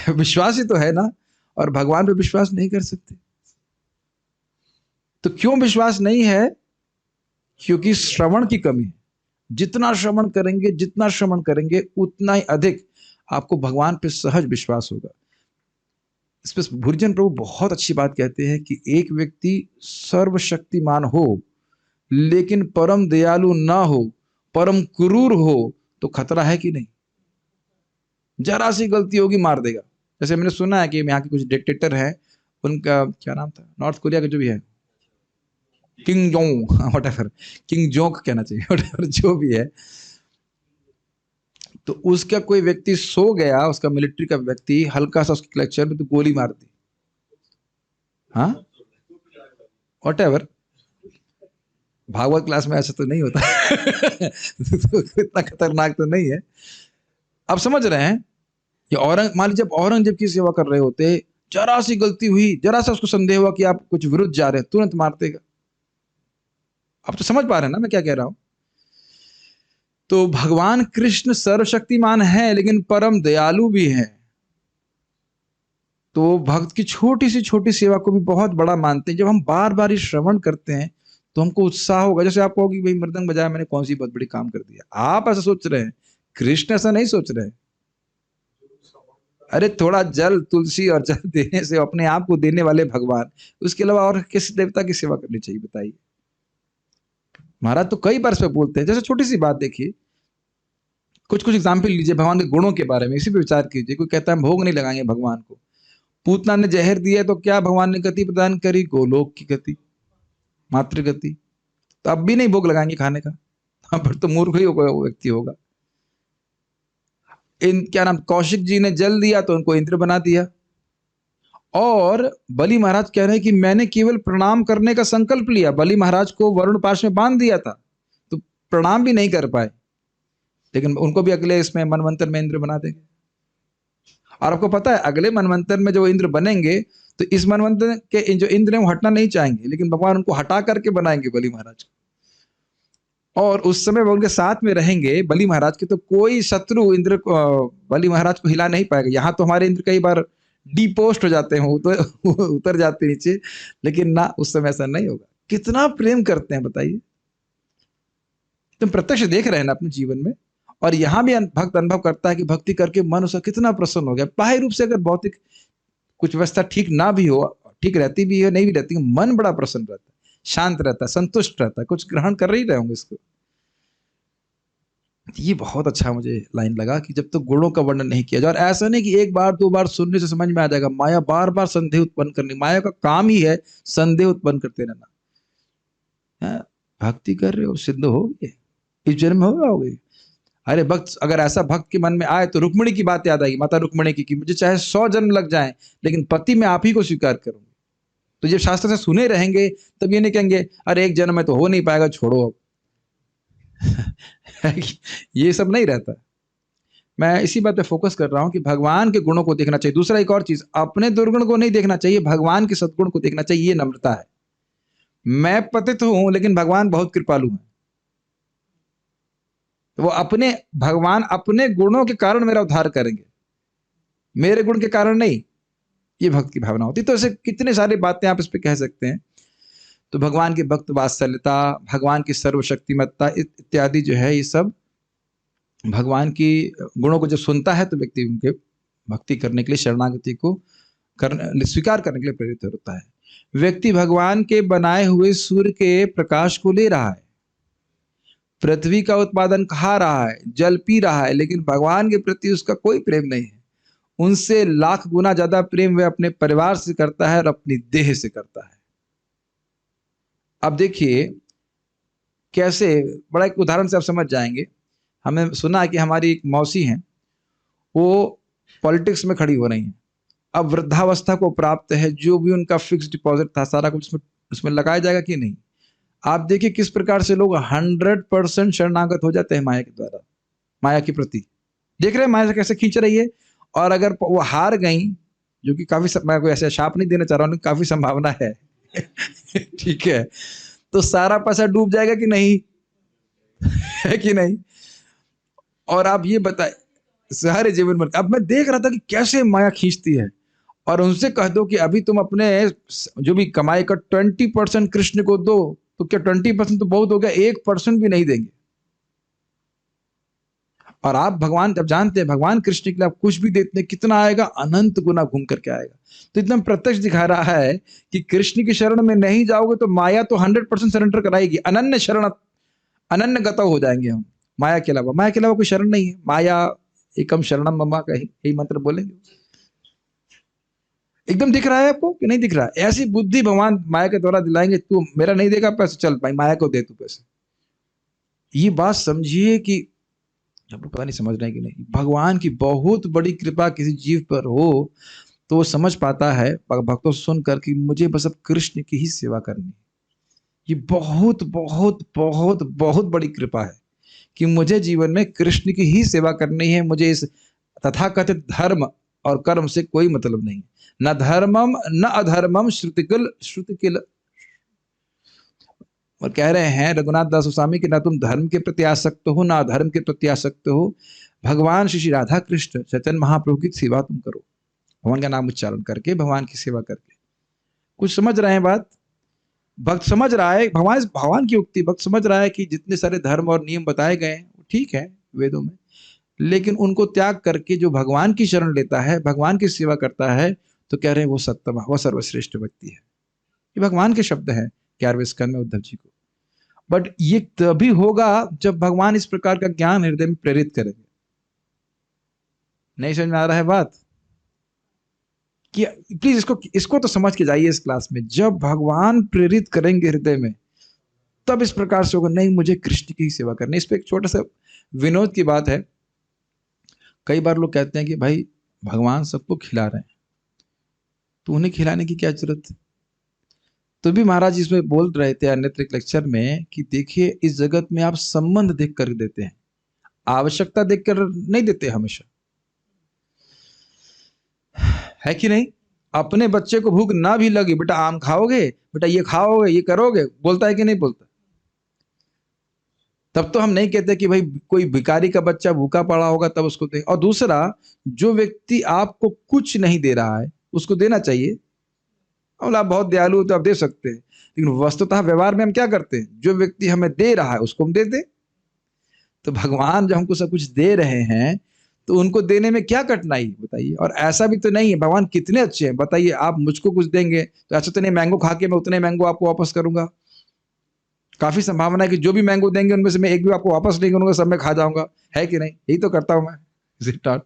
विश्वास ही तो है ना, और भगवान पे विश्वास नहीं कर सकते। तो क्यों विश्वास नहीं है? क्योंकि श्रवण की कमी है। जितना श्रवण करेंगे उतना ही अधिक आपको भगवान पे सहज विश्वास होगा। इस पर भुर्जन प्रभु बहुत अच्छी बात कहते हैं कि एक व्यक्ति सर्वशक्तिमान हो लेकिन परम दयालु ना हो, परम क्रूर हो, तो खतरा है कि नहीं? जरा सी गलती होगी मार देगा। जैसे मैंने सुना है कि यहाँ के कुछ डिक्टेटर हैं, उनका क्या नाम था, नॉर्थ कोरिया का जो भी है, king Jong, whatever, king Jong कहना चाहिए, व्हाटएवर जो भी है। तो उसका कोई व्यक्ति सो गया, उसका मिलिट्री का व्यक्ति, हल्का सा उसके क्लेक्चर में तो गोली मार दी। हाँ, व्हाटएवर, भागवत क्लास में ऐसा तो नहीं होता। तो इतना खतरनाक तो नहीं है। अब समझ रहे हैं? ये मान लीजिए औरंगजेब की सेवा कर रहे होते, जरा सी गलती हुई, जरा सा उसको संदेह हुआ कि आप कुछ विरुद्ध जा रहे हैं, तुरंत मार देगा। आप तो समझ पा रहे हैं ना मैं क्या कह रहा हूं? तो भगवान कृष्ण सर्वशक्तिमान है लेकिन परम दयालु भी है। तो भक्त की छोटी सी सेवा को भी बहुत बड़ा मानते हैं। जब हम बार बार ही श्रवण करते हैं तो हमको उत्साह होगा। जैसे आपको होगी भाई मृदंग बजाया, मैंने कौन सी बहुत बड़ी काम कर दिया। आप ऐसा सोच रहे हैं, कृष्ण ऐसा नहीं सोच रहे। अरे थोड़ा जल, तुलसी और जल देने से अपने आप को देने वाले भगवान, उसके अलावा और किस देवता की सेवा करनी चाहिए बताइए? महाराज तो कई बार इस पे बोलते हैं। जैसे छोटी सी बात देखिए, कुछ एग्जाम्पल लीजिए भगवान के गुणों के बारे में, इसी पे विचार कीजिए। कोई कहता है हम भोग नहीं लगाएंगे भगवान को। पूतना ने जहर दिया तो क्या भगवान ने गति प्रदान करी? गोलोक की गति, मातृ गति। तो अब भी नहीं भोग लगाएंगे खाने का, पर तो मूर्ख ही वो व्यक्ति होगा। क्या नाम, कौशिक जी ने जल दिया तो उनको इंद्र बना दिया। और बलि महाराज कह रहे हैं कि मैंने केवल प्रणाम करने का संकल्प लिया। बलि महाराज को वरुण पाश में बांध दिया था तो प्रणाम भी नहीं कर पाए, लेकिन उनको भी अगले इसमें मनवंतर में इंद्र बना देंगे। और आपको पता है अगले मनवंतर में जो इंद्र बनेंगे तो इस मनवंतर के जो इंद्र हैं वो हटना नहीं चाहेंगे, लेकिन भगवान उनको हटा करके बनाएंगे बलि महाराज को। और उस समय वो उनके साथ में रहेंगे बलि महाराज के, तो कोई शत्रु इंद्र को, बलि महाराज को हिला नहीं पाएगा। यहाँ तो हमारे इंद्र कई बार डीपोस्ट हो जाते हैं, तो उतर जाते नीचे, लेकिन ना, उस समय ऐसा नहीं होगा। कितना प्रेम करते हैं बताइए? तुम प्रत्यक्ष देख रहे हैं ना अपने जीवन में। और यहाँ भी भक्त अनुभव करता है कि भक्ति करके मन उसका कितना प्रसन्न हो गया। बाह्य रूप से अगर भौतिक कुछ व्यवस्था ठीक ना भी हो, ठीक रहती भी है नहीं भी रहती, मन बड़ा प्रसन्न रहता है, शांत रहता है, संतुष्ट रहता है, कुछ ग्रहण कर ही रहे होंगे इसको। ये बहुत अच्छा मुझे लाइन लगा कि जब तक तो गुणों का वर्णन नहीं किया जाए। और ऐसा नहीं कि एक बार दो बार सुनने से समझ में आ जाएगा। माया बार बार संदेह उत्पन्न करनी, माया का काम ही है संदेह उत्पन्न करते रहना। भक्ति कर रहे हो, सिद्ध होगे, इस जन्म में होगे। अरे भक्त, अगर ऐसा भक्त के मन में आए तो रुक्मिणी की बात याद आएगी, माता रुक्मिणी की, कि मुझे चाहे 100 जन्म लग जाएं लेकिन पति मैं आप ही को स्वीकार करूंगी। तो जब शास्त्र से सुने रहेंगे तब ये नहीं कहेंगे अरे एक जन्म में तो हो नहीं पाएगा, छोड़ो अब। ये सब नहीं रहता। मैं इसी बात पे फोकस कर रहा हूं कि भगवान के गुणों को देखना चाहिए। दूसरा एक और चीज, अपने दुर्गुण को नहीं देखना चाहिए, भगवान के सद्गुण को देखना चाहिए। ये नम्रता है। मैं पतित हूं लेकिन भगवान बहुत कृपालु है। तो वो भगवान अपने गुणों के कारण मेरा उद्धार करेंगे, मेरे गुण के कारण नहीं। ये भक्त की भावना होती। तो ऐसे कितने सारी बातें आप इस पे कह सकते हैं। तो भगवान की भक्त वात्सल्यता, भगवान की सर्वशक्तिमत्ता इत्यादि जो है, ये सब भगवान की गुणों को जब सुनता है तो व्यक्ति उनके भक्ति करने के लिए, शरणागति को स्वीकार करने के लिए प्रेरित होता है। व्यक्ति भगवान के बनाए हुए सूर्य के प्रकाश को ले रहा है, पृथ्वी का उत्पादन खा रहा है, जल पी रहा है, लेकिन भगवान के प्रति उसका कोई प्रेम नहीं है। उनसे लाख गुना ज्यादा प्रेम वह अपने परिवार से करता है और अपनी देह से करता है। अब देखिए कैसे, बड़ा एक उदाहरण से आप समझ जाएंगे। हमें सुना है कि हमारी एक मौसी हैं, वो पॉलिटिक्स में खड़ी हो रही हैं। अब वृद्धावस्था को प्राप्त है, जो भी उनका फिक्स डिपॉजिट था सारा कुछ उसमें लगाया जाएगा कि नहीं। आप देखिए किस प्रकार से लोग 100% शरणागत हो जाते हैं माया के द्वारा, माया के प्रति। देख रहे हैं माया से कैसे खींच रही है। और अगर वो हार गई, जो कि काफी, मैं कोई ऐसा शाप नहीं देना चाह रहा हूँ, काफी संभावना है ठीक है, तो सारा पैसा डूब जाएगा कि नहीं है कि नहीं। और आप ये बताए सारे जीवन में, अब मैं देख रहा था कि कैसे माया खींचती है। और उनसे कह दो कि अभी तुम अपने जो भी कमाई का 20% कृष्ण को दो, तो क्या 20% तो बहुत हो गया, 1% भी नहीं देंगे। और आप भगवान, जब जानते हैं भगवान कृष्ण के लिए आप कुछ भी देते हैं, कितना आएगा, अनंत गुना घूम करके आएगा। तो एकदम प्रत्यक्ष दिखा रहा है कि कृष्ण की शरण में नहीं जाओगे तो माया तो 100% सरेंडर कराएगी। अनन्य शरण, अनन्य गत हो जाएंगे हम माया के अलावा। माया के अलावा कोई शरण नहीं है। माया एकम शरणम मम का यही मंत्र बोलेंगे। एकदम दिख रहा है आपको कि नहीं दिख रहा है। ऐसी बुद्धि भगवान माया के द्वारा दिलाएंगे, तू मेरा नहीं देगा पैसे, चल भाई माया को दे तू पैसे। ये बात समझिए कि आप लोग पता नहीं समझ रहे हैं कि नहीं, भगवान की बहुत बड़ी कृपा किसी जीव पर हो तो वो समझ पाता है भक्तों सुनकर कि मुझे बस अब कृष्ण की ही सेवा करनी है। ये बहुत बहुत बहुत बहुत बड़ी कृपा है कि मुझे जीवन में कृष्ण की ही सेवा करनी है। मुझे इस तथाकथित धर्म और कर्म से कोई मतलब नहीं। न धर्मम न अधर्मम श्रुतिकिल। और कह रहे हैं रघुनाथ दास गोस्वामी कि ना तुम धर्म के प्रति आसक्त हो, ना अधर्म के प्रति आसक्त हो। भगवान श्री राधा कृष्ण चैतन्य महाप्रभु की सेवा तुम करो, भगवान का नाम उच्चारण करके, भगवान की सेवा करके। कुछ समझ रहे हैं बात? भक्त समझ रहा है, भगवान की उक्ति भक्त समझ रहा है कि जितने सारे धर्म और नियम बताए गए हैं वो ठीक है वेदों में, लेकिन उनको त्याग करके जो भगवान की शरण लेता है, भगवान की सेवा करता है, तो कह रहे हैं वो सत्तम, वो सर्वश्रेष्ठ व्यक्ति है। ये भगवान के शब्द हैं 11वें स्कंद में उद्धव जी को। बट ये तभी होगा जब भगवान इस प्रकार का ज्ञान हृदय में प्रेरित करेंगे। नहीं समझ में आ रहा है बात? कि प्लीज इसको तो समझ के जाइए इस क्लास में। जब भगवान प्रेरित करेंगे हृदय में, तब इस प्रकार से होगा, नहीं मुझे कृष्ण की सेवा करनी। इस पे एक छोटा सा विनोद की बात है। कई बार लोग कहते हैं कि भाई भगवान सबको खिला रहे हैं, तो उन्हें खिलाने की क्या जरूरत है। तो भी महाराज इसमें बोल रहे थे अन्यत्र एक लेक्चर में कि देखिए इस जगत में आप संबंध देख कर देते हैं, आवश्यकता देखकर नहीं देते हमेशा, है कि नहीं। अपने बच्चे को भूख ना भी लगी, बेटा आम खाओगे, बेटा ये खाओगे, ये करोगे, बोलता है कि नहीं बोलता। तब तो हम नहीं कहते कि भाई कोई भिखारी का बच्चा भूखा पड़ा होगा तब उसको दे। और दूसरा, जो व्यक्ति आपको कुछ नहीं दे रहा है उसको देना चाहिए। आप बहुत दयालु हो तो आप दे सकते हैं, लेकिन वस्तुतः व्यवहार में हम क्या करते हैं, जो व्यक्ति हमें दे रहा है उसको हम दे दे। तो भगवान जब हमको सब कुछ दे रहे हैं तो उनको देने में क्या कठिनाई बताइए। और ऐसा भी तो नहीं है, भगवान कितने अच्छे हैं बताइए, आप मुझको कुछ देंगे तो ऐसा तो नहीं मैंगो खा के मैं उतने मैंगो आपको वापस करूंगा। काफी संभावना है कि जो भी मैंगो देंगे उनमें से मैं एक भी आपको वापस नहीं करूंगा, सब मैं खा जाऊंगा, है कि नहीं। यही तो करता हूं मैं।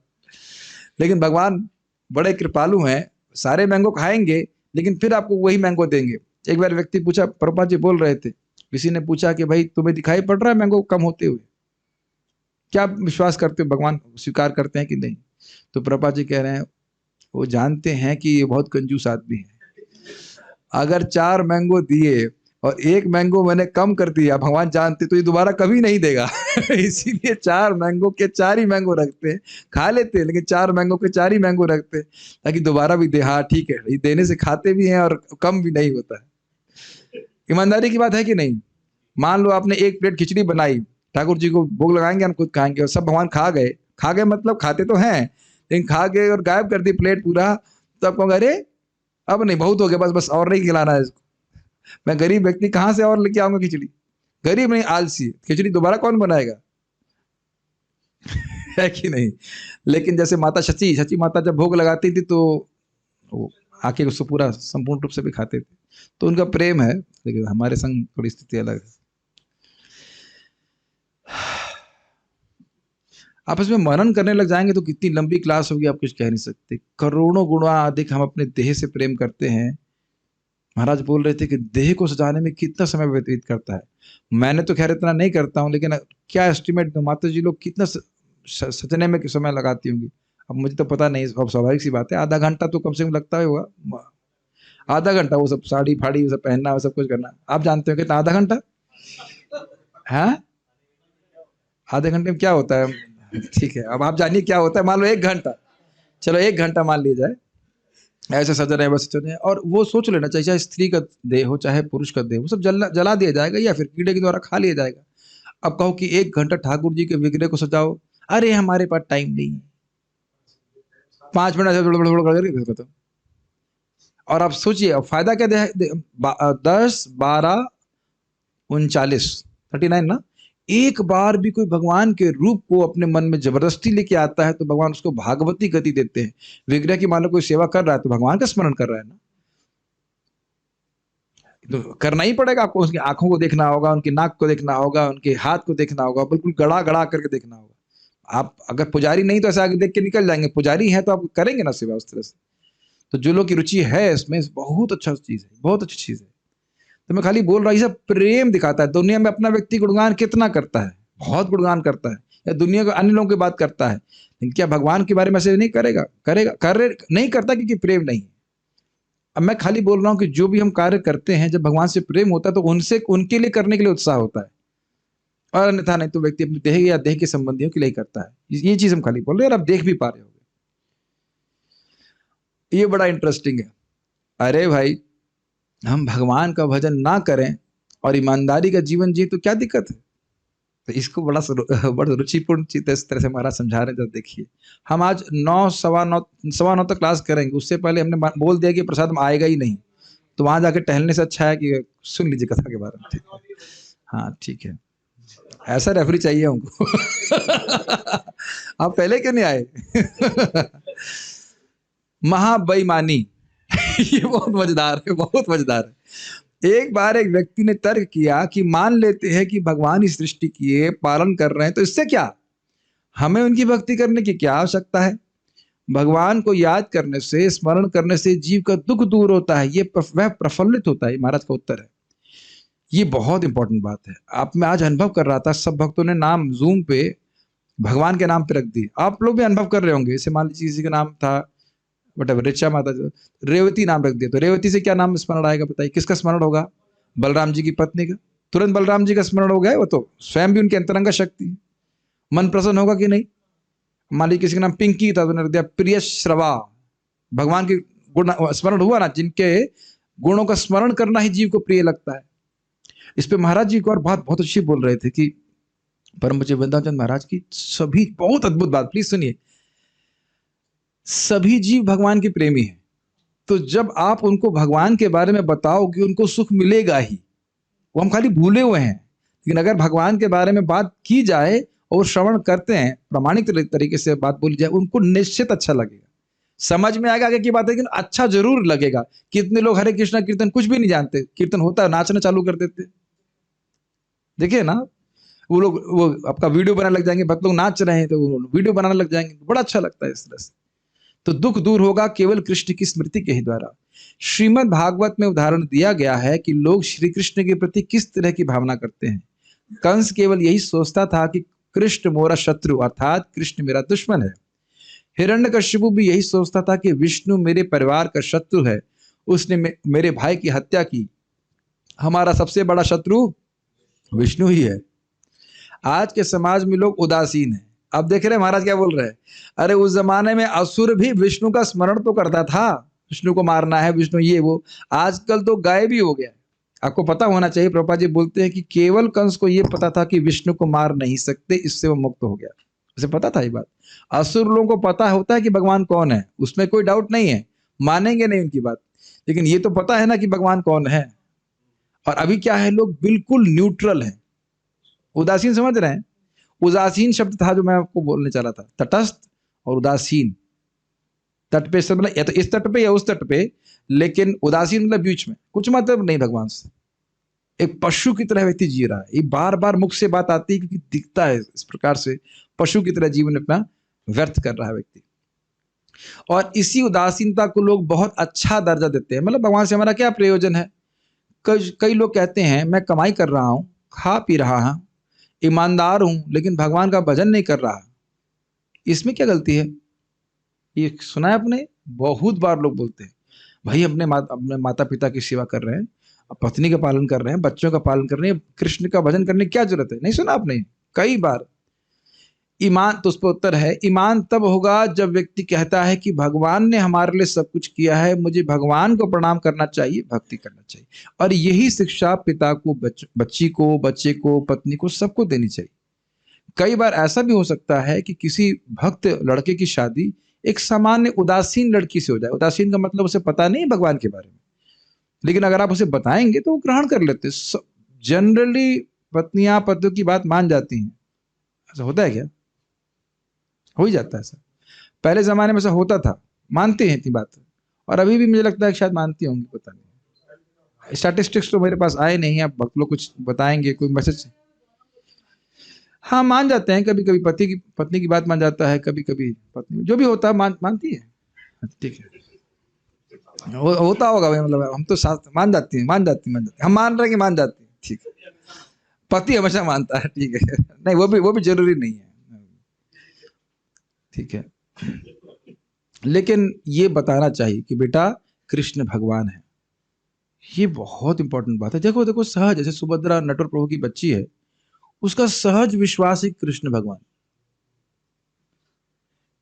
लेकिन भगवान बड़े कृपालु हैं, सारे मैंगो खाएंगे लेकिन फिर आपको वही मैंगो देंगे। एक बार व्यक्ति पूछा, प्रभुपाद जी बोल रहे थे, किसी ने पूछा कि भाई तुम्हें दिखाई पड़ रहा है मैंगो कम होते हुए, क्या विश्वास करते हो भगवान स्वीकार करते हैं कि नहीं। तो प्रभुपाद जी कह रहे हैं वो जानते हैं कि ये बहुत कंजूस आदमी है, अगर 4 मैंगो दिए और 1 मैंगो मैंने कम कर दिया, भगवान जानते तो ये दोबारा कभी नहीं देगा इसीलिए 4 मैंगो के 4 ही मैंगो रखते हैं, खा लेते हैं लेकिन 4 मैंगो के 4 ही मैंगो रखते हैं ताकि दोबारा भी दे। हाँ ठीक है, ये देने से खाते भी हैं और कम भी नहीं होता है। ईमानदारी की बात है कि नहीं। मान लो आपने 1 प्लेट खिचड़ी बनाई, ठाकुर जी को भोग लगाएंगे, हम खुद खाएंगे, और सब भगवान खा गए मतलब खाते तो हैं लेकिन खा गए और गायब कर दी प्लेट पूरा, तो आप कहोगे अरे अब नहीं, बहुत हो गया, बस और नहीं खिलाना है इसको। मैं गरीब व्यक्ति कहां से और लेके आऊंगा खिचड़ी, गरीब नहीं आलसी, खिचड़ी दोबारा कौन बनाएगा है कि नहीं? लेकिन जैसे माता शची शची माता जब भोग लगाती थी तो वो आके उसको पूरा संपूर्ण रूप से भी खाते थे, तो उनका प्रेम है। लेकिन हमारे संग थोड़ी स्थिति अलग है। आपस में मनन करने लग जाएंगे तो कितनी लंबी क्लास होगी, आप कुछ कह नहीं सकते। करोड़ों गुणा अधिक हम अपने देह से प्रेम करते हैं। महाराज बोल रहे थे कि देह को सजाने में कितना समय व्यतीत करता है। मैंने तो खैर इतना नहीं करता हूँ, लेकिन क्या एस्टिमेट दो, माता जी लोग कितना सजने में समय लगाती होंगी। अब मुझे तो पता नहीं, अब स्वाभाविक सी बात है, आधा घंटा तो कम से कम लगता ही होगा। आधा घंटा वो सब साड़ी फाड़ी वो सब पहनना, वो सब कुछ करना, आप जानते हो कितना? आधा घंटा है। आधे घंटे में क्या होता है? ठीक है, अब आप जानिए क्या होता है। मान लो 1 घंटा, चलो 1 घंटा मान लिया जाए, ऐसे सजने बस सजने, और वो सोच लेना चाहिए, चाहे स्त्री का देह हो चाहे पुरुष का देह हो, सब जला दिया जाएगा या फिर कीड़े के द्वारा खा लिया जाएगा। अब कहो कि 1 घंटा ठाकुर जी के विग्रह को सजाओ, अरे हमारे पास टाइम नहीं है, 5 मिनट से करके खत्म। और आप सोचिए अब फायदा क्या दे, 10 12 39 39 ना, एक बार भी कोई भगवान के रूप को अपने मन में जबरदस्ती लेके आता है तो भगवान उसको भागवती गति देते हैं। विग्रह की मान लो कोई सेवा कर रहा है तो भगवान का स्मरण कर रहा है ना, तो करना ही पड़ेगा आपको। उसकी आंखों को देखना होगा, उनकी नाक को देखना होगा, उनके हाथ को देखना होगा, बिल्कुल गड़ा गड़ा करके देखना होगा। आप अगर पुजारी नहीं तो ऐसे आगे देख के निकल जाएंगे, पुजारी है तो आप करेंगे ना सेवा उस तरह से। तो जो लोग की रुचि है इसमें, बहुत अच्छा चीज है, बहुत अच्छी चीज है। तो मैं खाली बोल रहा हूँ, ये सब प्रेम दिखाता है। दुनिया में अपना व्यक्ति गुणगान कितना करता है, बहुत गुणगान करता है, या दुनिया के अन्य लोगों की बात करता है, लेकिन क्या भगवान के बारे में ऐसे नहीं करेगा? करेगा, नहीं करता क्योंकि प्रेम नहीं है। अब मैं खाली बोल रहा हूँ कि जो भी हम कार्य करते हैं, जब भगवान से प्रेम होता है तो उनसे उनके लिए करने के लिए उत्साह होता है, और अन्यथा नहीं तो व्यक्ति अपने देह या देह के संबंधियों के लिए करता है। ये चीज हम खाली बोल रहे हैं और आप देख भी पा रहे होंगे। ये बड़ा इंटरेस्टिंग है। अरे भाई, हम भगवान का भजन ना करें और ईमानदारी का जीवन जिए तो क्या दिक्कत है? तो इसको बड़ा रुचिपूर्ण चीज इस तरह से महाराज समझा रहे हैं। जब देखिए, हम आज 9 सवा नौ तक क्लास करेंगे, उससे पहले हमने बोल दिया कि प्रसाद में आएगा ही नहीं, तो वहां जाके टहलने से अच्छा है कि सुन लीजिए कथा के बारे में। ठीक है, हाँ ठीक है, ऐसा रेफरी चाहिए हमको। आप पहले क्यों नहीं आए? महाबेईमानी। ये बहुत मजेदार है, बहुत मजेदार है। एक बार एक व्यक्ति ने तर्क किया कि मान लेते हैं कि भगवान इस सृष्टि किए पालन कर रहे हैं, तो इससे क्या, हमें उनकी भक्ति करने की क्या आवश्यकता है? भगवान को याद करने से, स्मरण करने से जीव का दुख दूर होता है, वह प्रफुल्लित होता है। महाराज का उत्तर है। ये बहुत इंपॉर्टेंट बात है। आप, मैं आज अनुभव कर रहा था, सब भक्तों ने नाम जूम पे भगवान के नाम पे रख दिए। आप लोग भी अनुभव कर रहे होंगे। जैसे मान लीजिए किसी का नाम था वटेवर, ऋचा माता, रेवती नाम रख दिया, तो रेवती से क्या नाम स्मरण आएगा? बताइए, किसका स्मरण होगा? बलराम जी की पत्नी का। तुरंत बलराम जी का स्मरण हो गया। वो तो स्वयं भी उनकी अंतरंगा शक्ति है। मन प्रसन्न होगा कि नहीं? मान लीजिए किसी का नाम पिंकी था, तो रख दिया प्रिय श्रवा। भगवान के गुण स्मरण हुआ ना, जिनके गुणों का स्मरण करना ही जीव को प्रिय लगता है। इस पे महाराज जी को और बात बहुत अच्छी बोल रहे थे कि परम पूज्य वृंदावन महाराज की सभी, बहुत अद्भुत बात, प्लीज सुनिए। सभी जीव भगवान के प्रेमी हैं, तो जब आप उनको भगवान के बारे में बताओ कि उनको सुख मिलेगा ही, वो हम खाली भूले हुए हैं। लेकिन अगर भगवान के बारे में बात की जाए और श्रवण करते हैं, प्रामाणिक तरीके से बात बोली जाए, उनको निश्चित अच्छा लगेगा, समझ में आएगा आगे की बात है, लेकिन अच्छा जरूर लगेगा। कितने लोग हरे कृष्णा कीर्तन कुछ भी नहीं जानते, कीर्तन होता है नाचना चालू कर देते। देखिए ना, वो आपका वीडियो बनाने लग जाएंगे, भक्त लोग नाच रहे हैं तो वीडियो बनाने लग जाएंगे, बड़ा अच्छा लगता है इस तरह से। तो दुख दूर होगा केवल कृष्ण की स्मृति के ही द्वारा। श्रीमद् भागवत में उदाहरण दिया गया है कि लोग श्री कृष्ण के प्रति किस तरह की भावना करते हैं। कंस केवल यही सोचता था कि कृष्ण मोरा शत्रु, अर्थात कृष्ण मेरा दुश्मन है। हिरण्यकशिपु भी यही सोचता था कि विष्णु मेरे परिवार का शत्रु है, उसने मेरे भाई की हत्या की, हमारा सबसे बड़ा शत्रु विष्णु ही है। आज के समाज में लोग उदासीन हैं। अब देख रहे हैं महाराज क्या बोल रहे हैं। अरे उस जमाने में असुर भी विष्णु का स्मरण तो करता था, विष्णु को मारना है, विष्णु ये वो। आजकल तो गायब ही हो गया। आपको पता होना चाहिए, प्रभुपाद जी बोलते हैं कि केवल कंस को ये पता था कि विष्णु को मार नहीं सकते, इससे वो मुक्त हो गया। उसे पता था ये बात। असुर लोगों को पता होता है कि भगवान कौन है, उसमें कोई डाउट नहीं है, मानेंगे नहीं उनकी बात, लेकिन ये तो पता है ना कि भगवान कौन है। और अभी क्या है, लोग बिल्कुल न्यूट्रल हैं, उदासीन समझ रहे हैं। उदासीन शब्द था जो मैं आपको बोलने चला था, तटस्थ और उदासीन। तट पे से मतलब या तो इस तट पे या उस तट पे, लेकिन उदासीन मतलब बीच में, कुछ मतलब नहीं भगवान से। एक पशु की तरह व्यक्ति जी रहा है, ये बार बार मुख से बात आती है क्योंकि दिखता है इस प्रकार से पशु की तरह जीवन अपना व्यर्थ कर रहा है व्यक्ति। और इसी उदासीनता को लोग बहुत अच्छा दर्जा देते हैं, मतलब भगवान से हमारा क्या प्रयोजन है। कई लोग कहते हैं मैं कमाई कर रहा हूं, खा पी रहा हूं, ईमानदार हूं, लेकिन भगवान का भजन नहीं कर रहा, इसमें क्या गलती है। ये सुना है आपने, बहुत बार लोग बोलते हैं भाई अपने माता पिता की सेवा कर रहे हैं, पत्नी का पालन कर रहे हैं, बच्चों का पालन कर रहे हैं, कृष्ण का भजन करने की क्या जरूरत है। नहीं सुना आपने कई बार। ईमान, तो उस पर उत्तर है, ईमान तब होगा जब व्यक्ति कहता है कि भगवान ने हमारे लिए सब कुछ किया है, मुझे भगवान को प्रणाम करना चाहिए, भक्ति करना चाहिए। और यही शिक्षा पिता को, बच्ची को, बच्चे को, पत्नी को, सबको देनी चाहिए। कई बार ऐसा भी हो सकता है कि किसी भक्त लड़के की शादी एक सामान्य उदासीन लड़की से हो जाए। उदासीन का मतलब उसे पता नहीं भगवान के बारे में, लेकिन अगर आप उसे बताएंगे तो वो ग्रहण कर लेते। जनरली पत्नियां पतियों की बात मान जाती हैं। ऐसा होता है क्या? हो ही जाता है ऐसा। पहले जमाने में ऐसा होता था, मानते हैं इतनी बात, और अभी भी मुझे लगता है कि शायद मानती होंगी, पता नहीं। स्टैटिस्टिक्स तो मेरे पास आए नहीं, आप भक्त लोग कुछ बताएंगे, कोई मैसेज। हाँ, मान जाते हैं, कभी कभी पत्नी की बात मान जाता है, कभी कभी पत्नी, जो भी होता है मानती है। ठीक है, होता होगा भाई, मतलब हम तो मान जाती हैं, हम मान रहे हैं कि मान जाती हैं। ठीक है, पति हमेशा मानता है, ठीक है। नहीं, वो भी जरूरी नहीं है, ठीक है। लेकिन ये बताना चाहिए कि बेटा कृष्ण भगवान है, ये बहुत इंपॉर्टेंट बात है। देखो देखो, सहज, जैसे सुभद्रा नटवर प्रभु की बच्ची है, उसका सहज विश्वास है कृष्ण भगवान,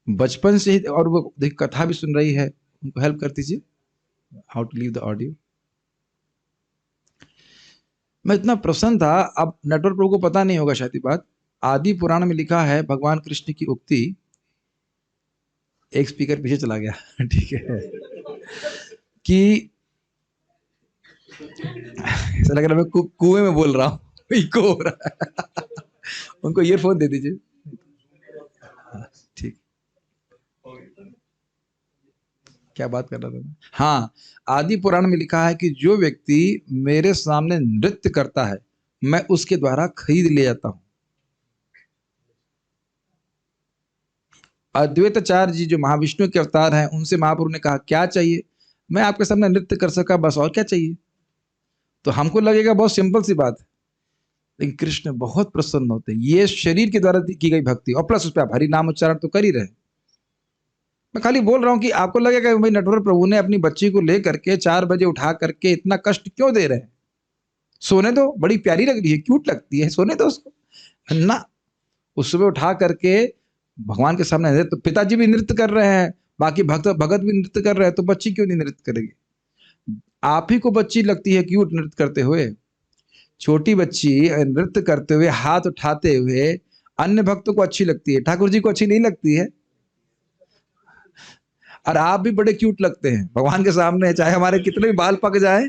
बचपन से ही। और वो देख कथा भी सुन रही है, उनको हेल्प कर दीजिए, how to leave the audio. मैं इतना प्रसन्न था, अब नटवर प्रभु को पता नहीं होगा शायद बात, आदि पुराण में लिखा है भगवान कृष्ण की उक्ति। एक स्पीकर पीछे चला गया, ठीक है, कि ऐसा लग रहा है मैं कुएं में बोल रहा हूँ, इको हो रहा है। उनको ईयरफोन दे दीजिए, ठीक। क्या बात कर रहा था मैं? हाँ, आदि पुराण में लिखा है कि जो व्यक्ति मेरे सामने नृत्य करता है, मैं उसके द्वारा खरीद ले जाता हूं। अद्वैताचार्य जी जो महाविष्णु के अवतार हैं, उनसे महाप्रभु ने कहा क्या चाहिए, मैं आपके सामने नृत्य कर सका, बस, और क्या चाहिए। तो हमको लगेगा बहुत सिंपल सी बात है, लेकिन कृष्ण बहुत प्रसन्न होते हैं। ये शरीर के द्वारा की गई भक्ति, और प्लस उस पर आप हरि नाम उच्चारण तो कर ही रहे। मैं खाली बोल रहा हूं कि आपको लगेगा भाई नटवर प्रभु ने अपनी बच्ची को लेकर के 4 बजे उठा करके इतना कष्ट क्यों दे रहे हैं, सोने दो, बड़ी प्यारी लग रही है, क्यूट लगती है, सोने दो उसको ना। उस सुबह उठा करके भगवान के सामने, तो पिताजी भी नृत्य कर रहे हैं, बाकी भगत भी नृत्य कर रहे हैं, तो बच्ची क्यों नहीं नृत्य करेगी। आप ही को बच्ची लगती है क्यूट नृत्य करते हुए, छोटी बच्ची नृत्य करते हुए, हाथ उठाते हुए अन्य भक्तों को अच्छी लगती है, ठाकुर जी को अच्छी नहीं लगती है। और आप भी बड़े क्यूट लगते हैं भगवान के सामने, चाहे हमारे कितने भी बाल पक जाए,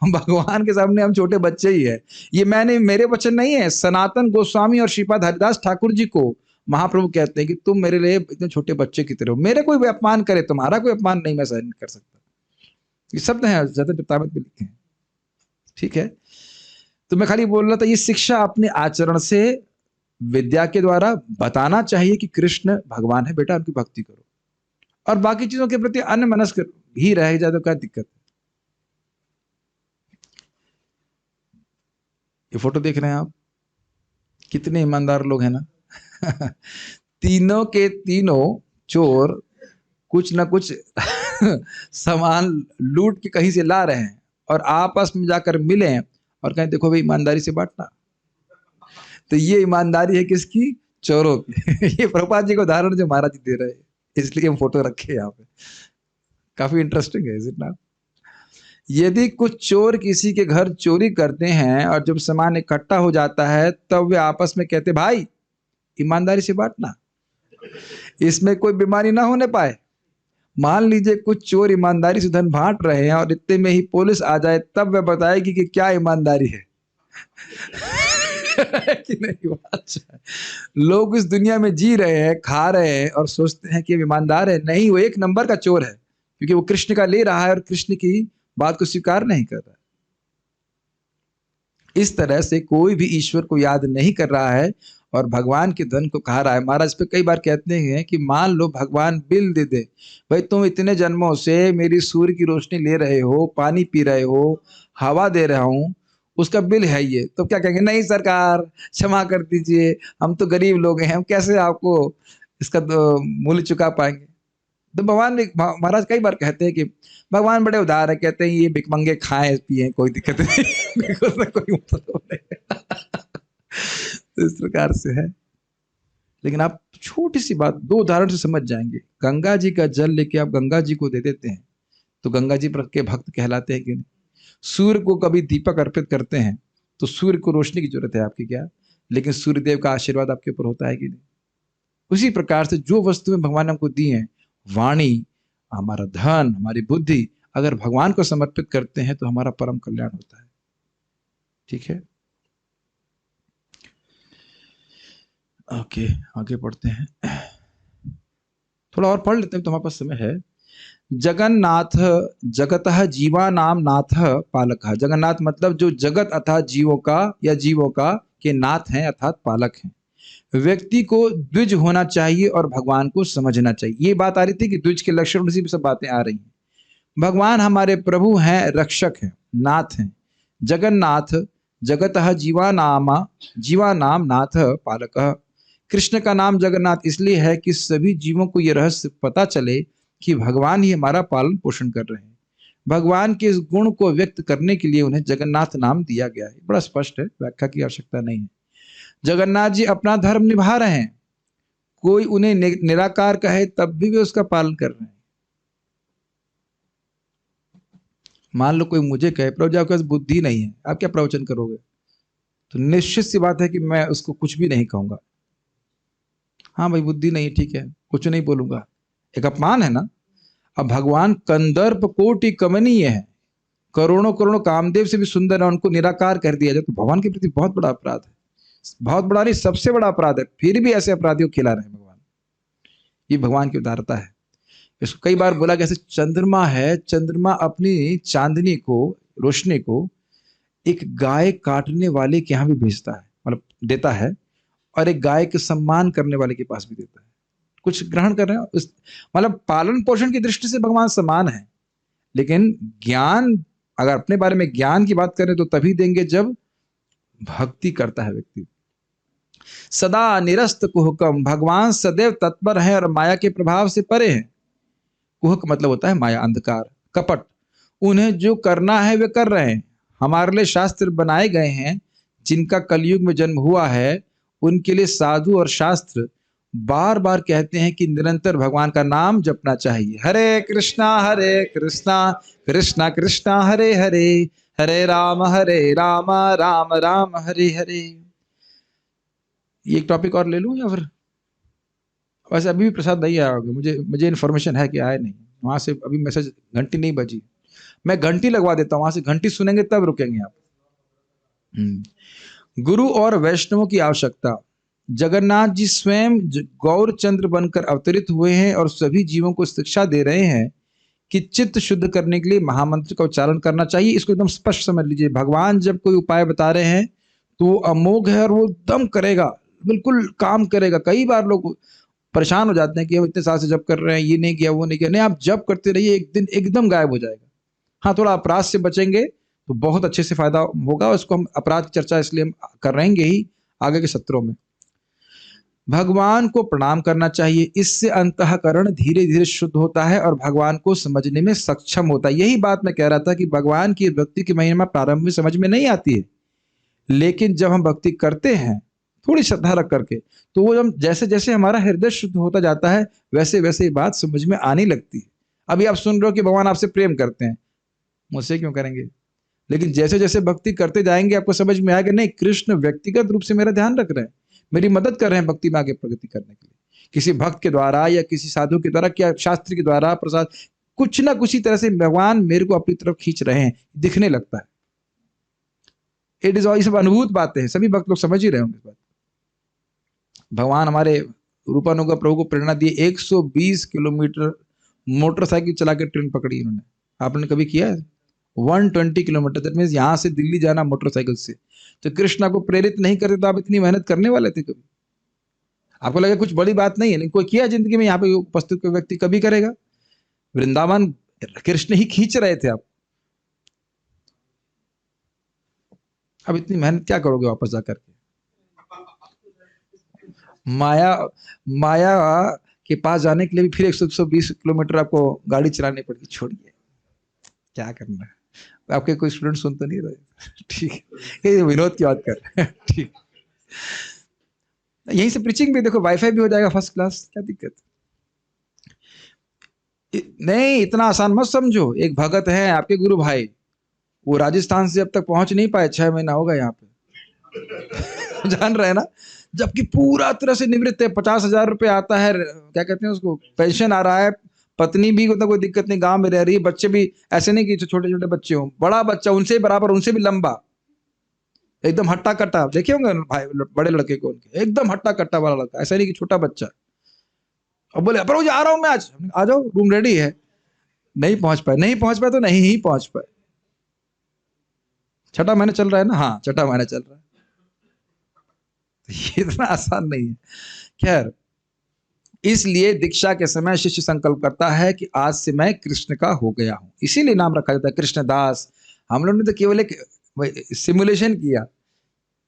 भगवान के सामने हम छोटे बच्चे ही है। ये मेरे वचन नहीं है, सनातन गोस्वामी और श्रीपाद हरिदास ठाकुर जी को महाप्रभु कहते हैं कि तुम मेरे लिए इतने छोटे बच्चे की तरह हो, मेरे कोई भी अपमान करे, तुम्हारा कोई अपमान नहीं मैं सहन कर सकता। ये शब्द है ज्यादा किताबत में लिखे हैं, ठीक है। तो मैं खाली बोल रहा था, ये शिक्षा अपने आचरण से, विद्या के द्वारा बताना चाहिए कि कृष्ण भगवान है, बेटा उनकी भक्ति करो, और बाकी चीजों के प्रति अन्य मनस्क भी रह जाए तो क्या दिक्कत है। ये फोटो देख रहे हैं आप, कितने ईमानदार लोग हैं ना। तीनों के तीनों चोर कुछ ना कुछ सामान लूट के कहीं से ला रहे हैं, और आपस में जाकर मिले और कहें देखो भाई ईमानदारी से बांटना। तो ये ईमानदारी है किसकी? चोरों की। ये प्रभुपाद जी को उदाहरण जो महाराज जी दे रहे हैं, इसलिए हम फोटो रखे यहाँ पे, काफी इंटरेस्टिंग है, इज इट नॉट? यदि कुछ चोर किसी के घर चोरी करते हैं और जब सामान इकट्ठा हो जाता है, तब वे आपस में कहते भाई ईमानदारी से बांटना, इसमें कोई बीमारी ना होने पाए। मान लीजिए कुछ चोर ईमानदारी से धन बांट रहे हैं और इतने में ही पुलिस आ जाए, तब वह बताएगी कि क्या ईमानदारी है। कि नहीं? अच्छा है। लोग इस दुनिया में जी रहे हैं, खा रहे हैं और सोचते हैं कि वो ईमानदार है। नहीं, वो एक नंबर का चोर है, क्योंकि वो कृष्ण का ले रहा है और कृष्ण की बात को स्वीकार नहीं कर रहा है। इस तरह से कोई भी ईश्वर को याद नहीं कर रहा है और भगवान के धन को खा रहा है। महाराज पे कई बार कहते हैं कि मान लो भगवान बिल दे दे, भाई तुम इतने जन्मों से मेरी सूर्य की रोशनी ले रहे हो, पानी पी रहे हो, हवा दे रहा हूं, उसका बिल है ये, तो क्या कहेंगे? नहीं सरकार, क्षमा कर दीजिए, हम तो गरीब लोग हैं, हम कैसे आपको इसका मूल्य चुका पाएंगे। तो भगवान महाराज कई बार कहते हैं कि भगवान बड़े उदार है, कहते हैं ये भिखमंगे खाएं पिए कोई दिक्कत नहीं, कोई मतलब नहीं। तो इस प्रकार से है। लेकिन आप छोटी सी बात दो उदाहरण से समझ जाएंगे। गंगा जी का जल लेके आप गंगा जी को दे देते हैं तो गंगा जी पर के भक्त कहलाते हैं कि नहीं? सूर्य को कभी दीपक अर्पित करते हैं तो सूर्य को रोशनी की जरूरत है आपकी क्या, लेकिन सूर्यदेव का आशीर्वाद आपके ऊपर होता है कि नहीं? उसी प्रकार से जो वस्तुएं भगवान ने हमको दी हैं, वाणी, हमारा धन, हमारी बुद्धि, अगर भगवान को समर्पित करते हैं तो हमारा परम कल्याण होता है। ठीक है, ओके, आगे पढ़ते हैं। थोड़ा और पढ़ लेते हैं तो हमारे पास समय है। जगन्नाथ जगतः जीवानाम नाथ पालक। जगन्नाथ मतलब जो जगत अर्थात जीवों का या जीवों का के नाथ हैं अर्थात पालक हैं। व्यक्ति को द्विज होना चाहिए और भगवान को समझना चाहिए। ये बात आ रही थी कि द्विज के लक्षण, उसी में सब बातें आ रही हैं। भगवान हमारे प्रभु हैं, रक्षक हैं, नाथ हैं। जगन्नाथ जगतः जीवानाम नाथ पालक। कृष्ण का नाम जगन्नाथ इसलिए है कि सभी जीवों को यह रहस्य पता चले कि भगवान ही हमारा पालन पोषण कर रहे हैं। भगवान के इस गुण को व्यक्त करने के लिए उन्हें जगन्नाथ नाम दिया गया है। बड़ा स्पष्ट है, व्याख्या की आवश्यकता नहीं है। जगन्नाथ जी अपना धर्म निभा रहे हैं, कोई उन्हें निराकार कहे तब भी वे उसका पालन कर रहे हैं। मान लो कोई मुझे कहे प्रभु जी आपके पास बुद्धि नहीं है, आप क्या प्रवचन करोगे? तो निश्चित सी बात है कि मैं उसको कुछ भी नहीं कहूंगा। हाँ भाई बुद्धि नहीं, ठीक है, कुछ नहीं बोलूंगा, एक अपमान है ना। अब भगवान कंदर्प कोटि कमनीय है, करोड़ों करोड़ों कामदेव से भी सुंदर है, उनको निराकार कर दिया जाए तो भगवान के प्रति बहुत बड़ा अपराध है। बहुत बड़ा नहीं, सबसे बड़ा अपराध है। फिर भी ऐसे अपराधियों को खिला रहे हैं भगवान। ये भगवान की उदारता है। इसको कई बार बोला जैसे चंद्रमा है, चंद्रमा अपनी चांदनी को, रोशनी को एक गाय काटने वाले के यहाँ भी भेजता है, मतलब देता है, और एक गाय के सम्मान करने वाले के पास भी देता है। कुछ ग्रहण कर रहे हैं उस, मतलब पालन पोषण की दृष्टि से भगवान समान है। लेकिन ज्ञान, अगर अपने बारे में ज्ञान की बात करें तो तभी देंगे जब भक्ति करता है व्यक्ति। सदा निरस्त कुहकम, भगवान सदैव तत्पर है और माया के प्रभाव से परे हैं। कुहक मतलब होता है माया, अंधकार, कपट। उन्हें जो करना है वे कर रहे हैं। हमारे लिए शास्त्र बनाए गए हैं, जिनका कलयुग में जन्म हुआ है उनके लिए साधु और शास्त्र बार बार कहते हैं कि निरंतर भगवान का नाम जपना चाहिए। हरे कृष्णा कृष्णा कृष्णा हरे हरे, हरे राम राम राम हरे हरे। ये एक टॉपिक और ले लूं या फिर? वैसे अभी भी प्रसाद नहीं आया होगा, मुझे इन्फॉर्मेशन है कि आए नहीं। वहां से अभी मैसेज, घंटी नहीं बजी, मैं घंटी लगवा देता हूँ, वहां से घंटी सुनेंगे तब रुकेंगे आप। गुरु और वैष्णवों की आवश्यकता। जगन्नाथ जी स्वयं गौर चंद्र बनकर अवतरित हुए हैं और सभी जीवों को शिक्षा दे रहे हैं कि चित्त शुद्ध करने के लिए महामंत्र का उच्चारण करना चाहिए। इसको एकदम स्पष्ट समझ लीजिए। भगवान जब कोई उपाय बता रहे हैं तो वो अमोघ है और वो दम करेगा, बिल्कुल काम करेगा। कई बार लोग परेशान हो जाते हैं कि हम इतने साल से जब कर रहे हैं, ये नहीं किया वो नहीं किया। नहीं, आप जब करते रहिए, एक दिन एकदम गायब हो जाएगा। हाँ, थोड़ा अपराध से बचेंगे तो बहुत अच्छे से फायदा होगा। उसको हम अपराध की चर्चा इसलिए हम कर रहेंगे ही आगे के सत्रों में। भगवान को प्रणाम करना चाहिए, इससे अंतःकरण धीरे धीरे शुद्ध होता है और भगवान को समझने में सक्षम होता है। यही बात मैं कह रहा था कि भगवान की भक्ति की महिमा प्रारंभ में समझ में नहीं आती है, लेकिन जब हम भक्ति करते हैं थोड़ी श्रद्धा रख करके, तो वो जब जैसे जैसे हमारा हृदय शुद्ध होता जाता है वैसे वैसे ये बात समझ में आने लगती है। अभी आप सुन रहे हो कि भगवान आपसे प्रेम करते हैं, मुझसे क्यों करेंगे? लेकिन जैसे जैसे भक्ति करते जाएंगे आपको समझ में आएगा, नहीं, कृष्ण व्यक्तिगत रूप से मेरा ध्यान रख रहे हैं, मेरी मदद कर रहे हैं भक्ति में आगे प्रगति करने के लिए। किसी भक्त के द्वारा या किसी साधु के द्वारा, क्या शास्त्र के द्वारा, प्रसाद, कुछ ना कुछ तरह से भगवान मेरे को अपनी तरफ खींच रहे हैं, दिखने लगता है। इट इज ऑल, ये सब अनुभूत बातें हैं, सभी भक्त लोग समझ ही रहे होंगे इस बात। भगवान हमारे रूपानुगा प्रभु को प्रेरणा दिए, 120 किलोमीटर मोटरसाइकिल चला के ट्रेन पकड़ी इन्होंने। आपने कभी किया है? 120 किलोमीटर, दैट मीन्स यहाँ से दिल्ली जाना मोटरसाइकिल से। तो कृष्ण आपको प्रेरित नहीं करते तो आप इतनी मेहनत करने वाले थे कभी? आपको लगा कुछ बड़ी बात नहीं है, लेकिन कोई किया जिंदगी में? यहाँ पे उपस्थित कोई व्यक्ति कभी करेगा? वृंदावन कृष्ण ही खींच रहे थे आप, अब इतनी मेहनत क्या करोगे वापस जाकर के? माया के पास जाने के लिए भी फिर 120 किलोमीटर आपको गाड़ी चलानी पड़ेगी। छोड़िए, क्या करना है? आपके कोई स्टूडेंट सुन तो नहीं रहे? ठीक है, ये विनोद की बात कर। ठीक, यहीं से प्रीचिंग भी देखो, वाईफाई भी हो जाएगा फर्स्ट क्लास, क्या दिक्कत? नहीं, इतना आसान मत समझो। एक भगत है आपके गुरु भाई, वो राजस्थान से अब तक पहुंच नहीं पाए, 6 महीना होगा यहाँ पे। जान रहे हैं ना? जबकि पूरा तरह से निवृत्त है, 50,000 रुपये आता है, क्या कहते हैं उसको, पेंशन आ रहा है, पत्नी भी तो कोई दिक्कत नहीं, गांव में रह रही है, बच्चे भी ऐसे नहीं कि छोटे छोटे बच्चे हों, बड़ा बच्चा उनसे बराबर, उनसे भी लंबा, एकदम हट्टा कट्टा। देखे होंगे भाई बड़े लड़के को, उनके एकदम हट्टा कट्टा वाला लड़का, ऐसा नहीं कि छोटा बच्चा। अब बोले पर आ रहा हूं मैं आज, आ जाओ, रूम रेडी है। नहीं पहुंच पाए तो नहीं ही पहुंच पाए। 6ठा महीना चल रहा है ना? हाँ, 6ठा महीना चल रहा है। ये इतना आसान नहीं है। खैर, इसलिए दीक्षा के समय शिष्य संकल्प करता है कि आज से मैं कृष्ण का हो गया हूं, इसीलिए नाम रखा जाता है कृष्णदास। हम लोगों ने तो केवल एक सिमुलेशन किया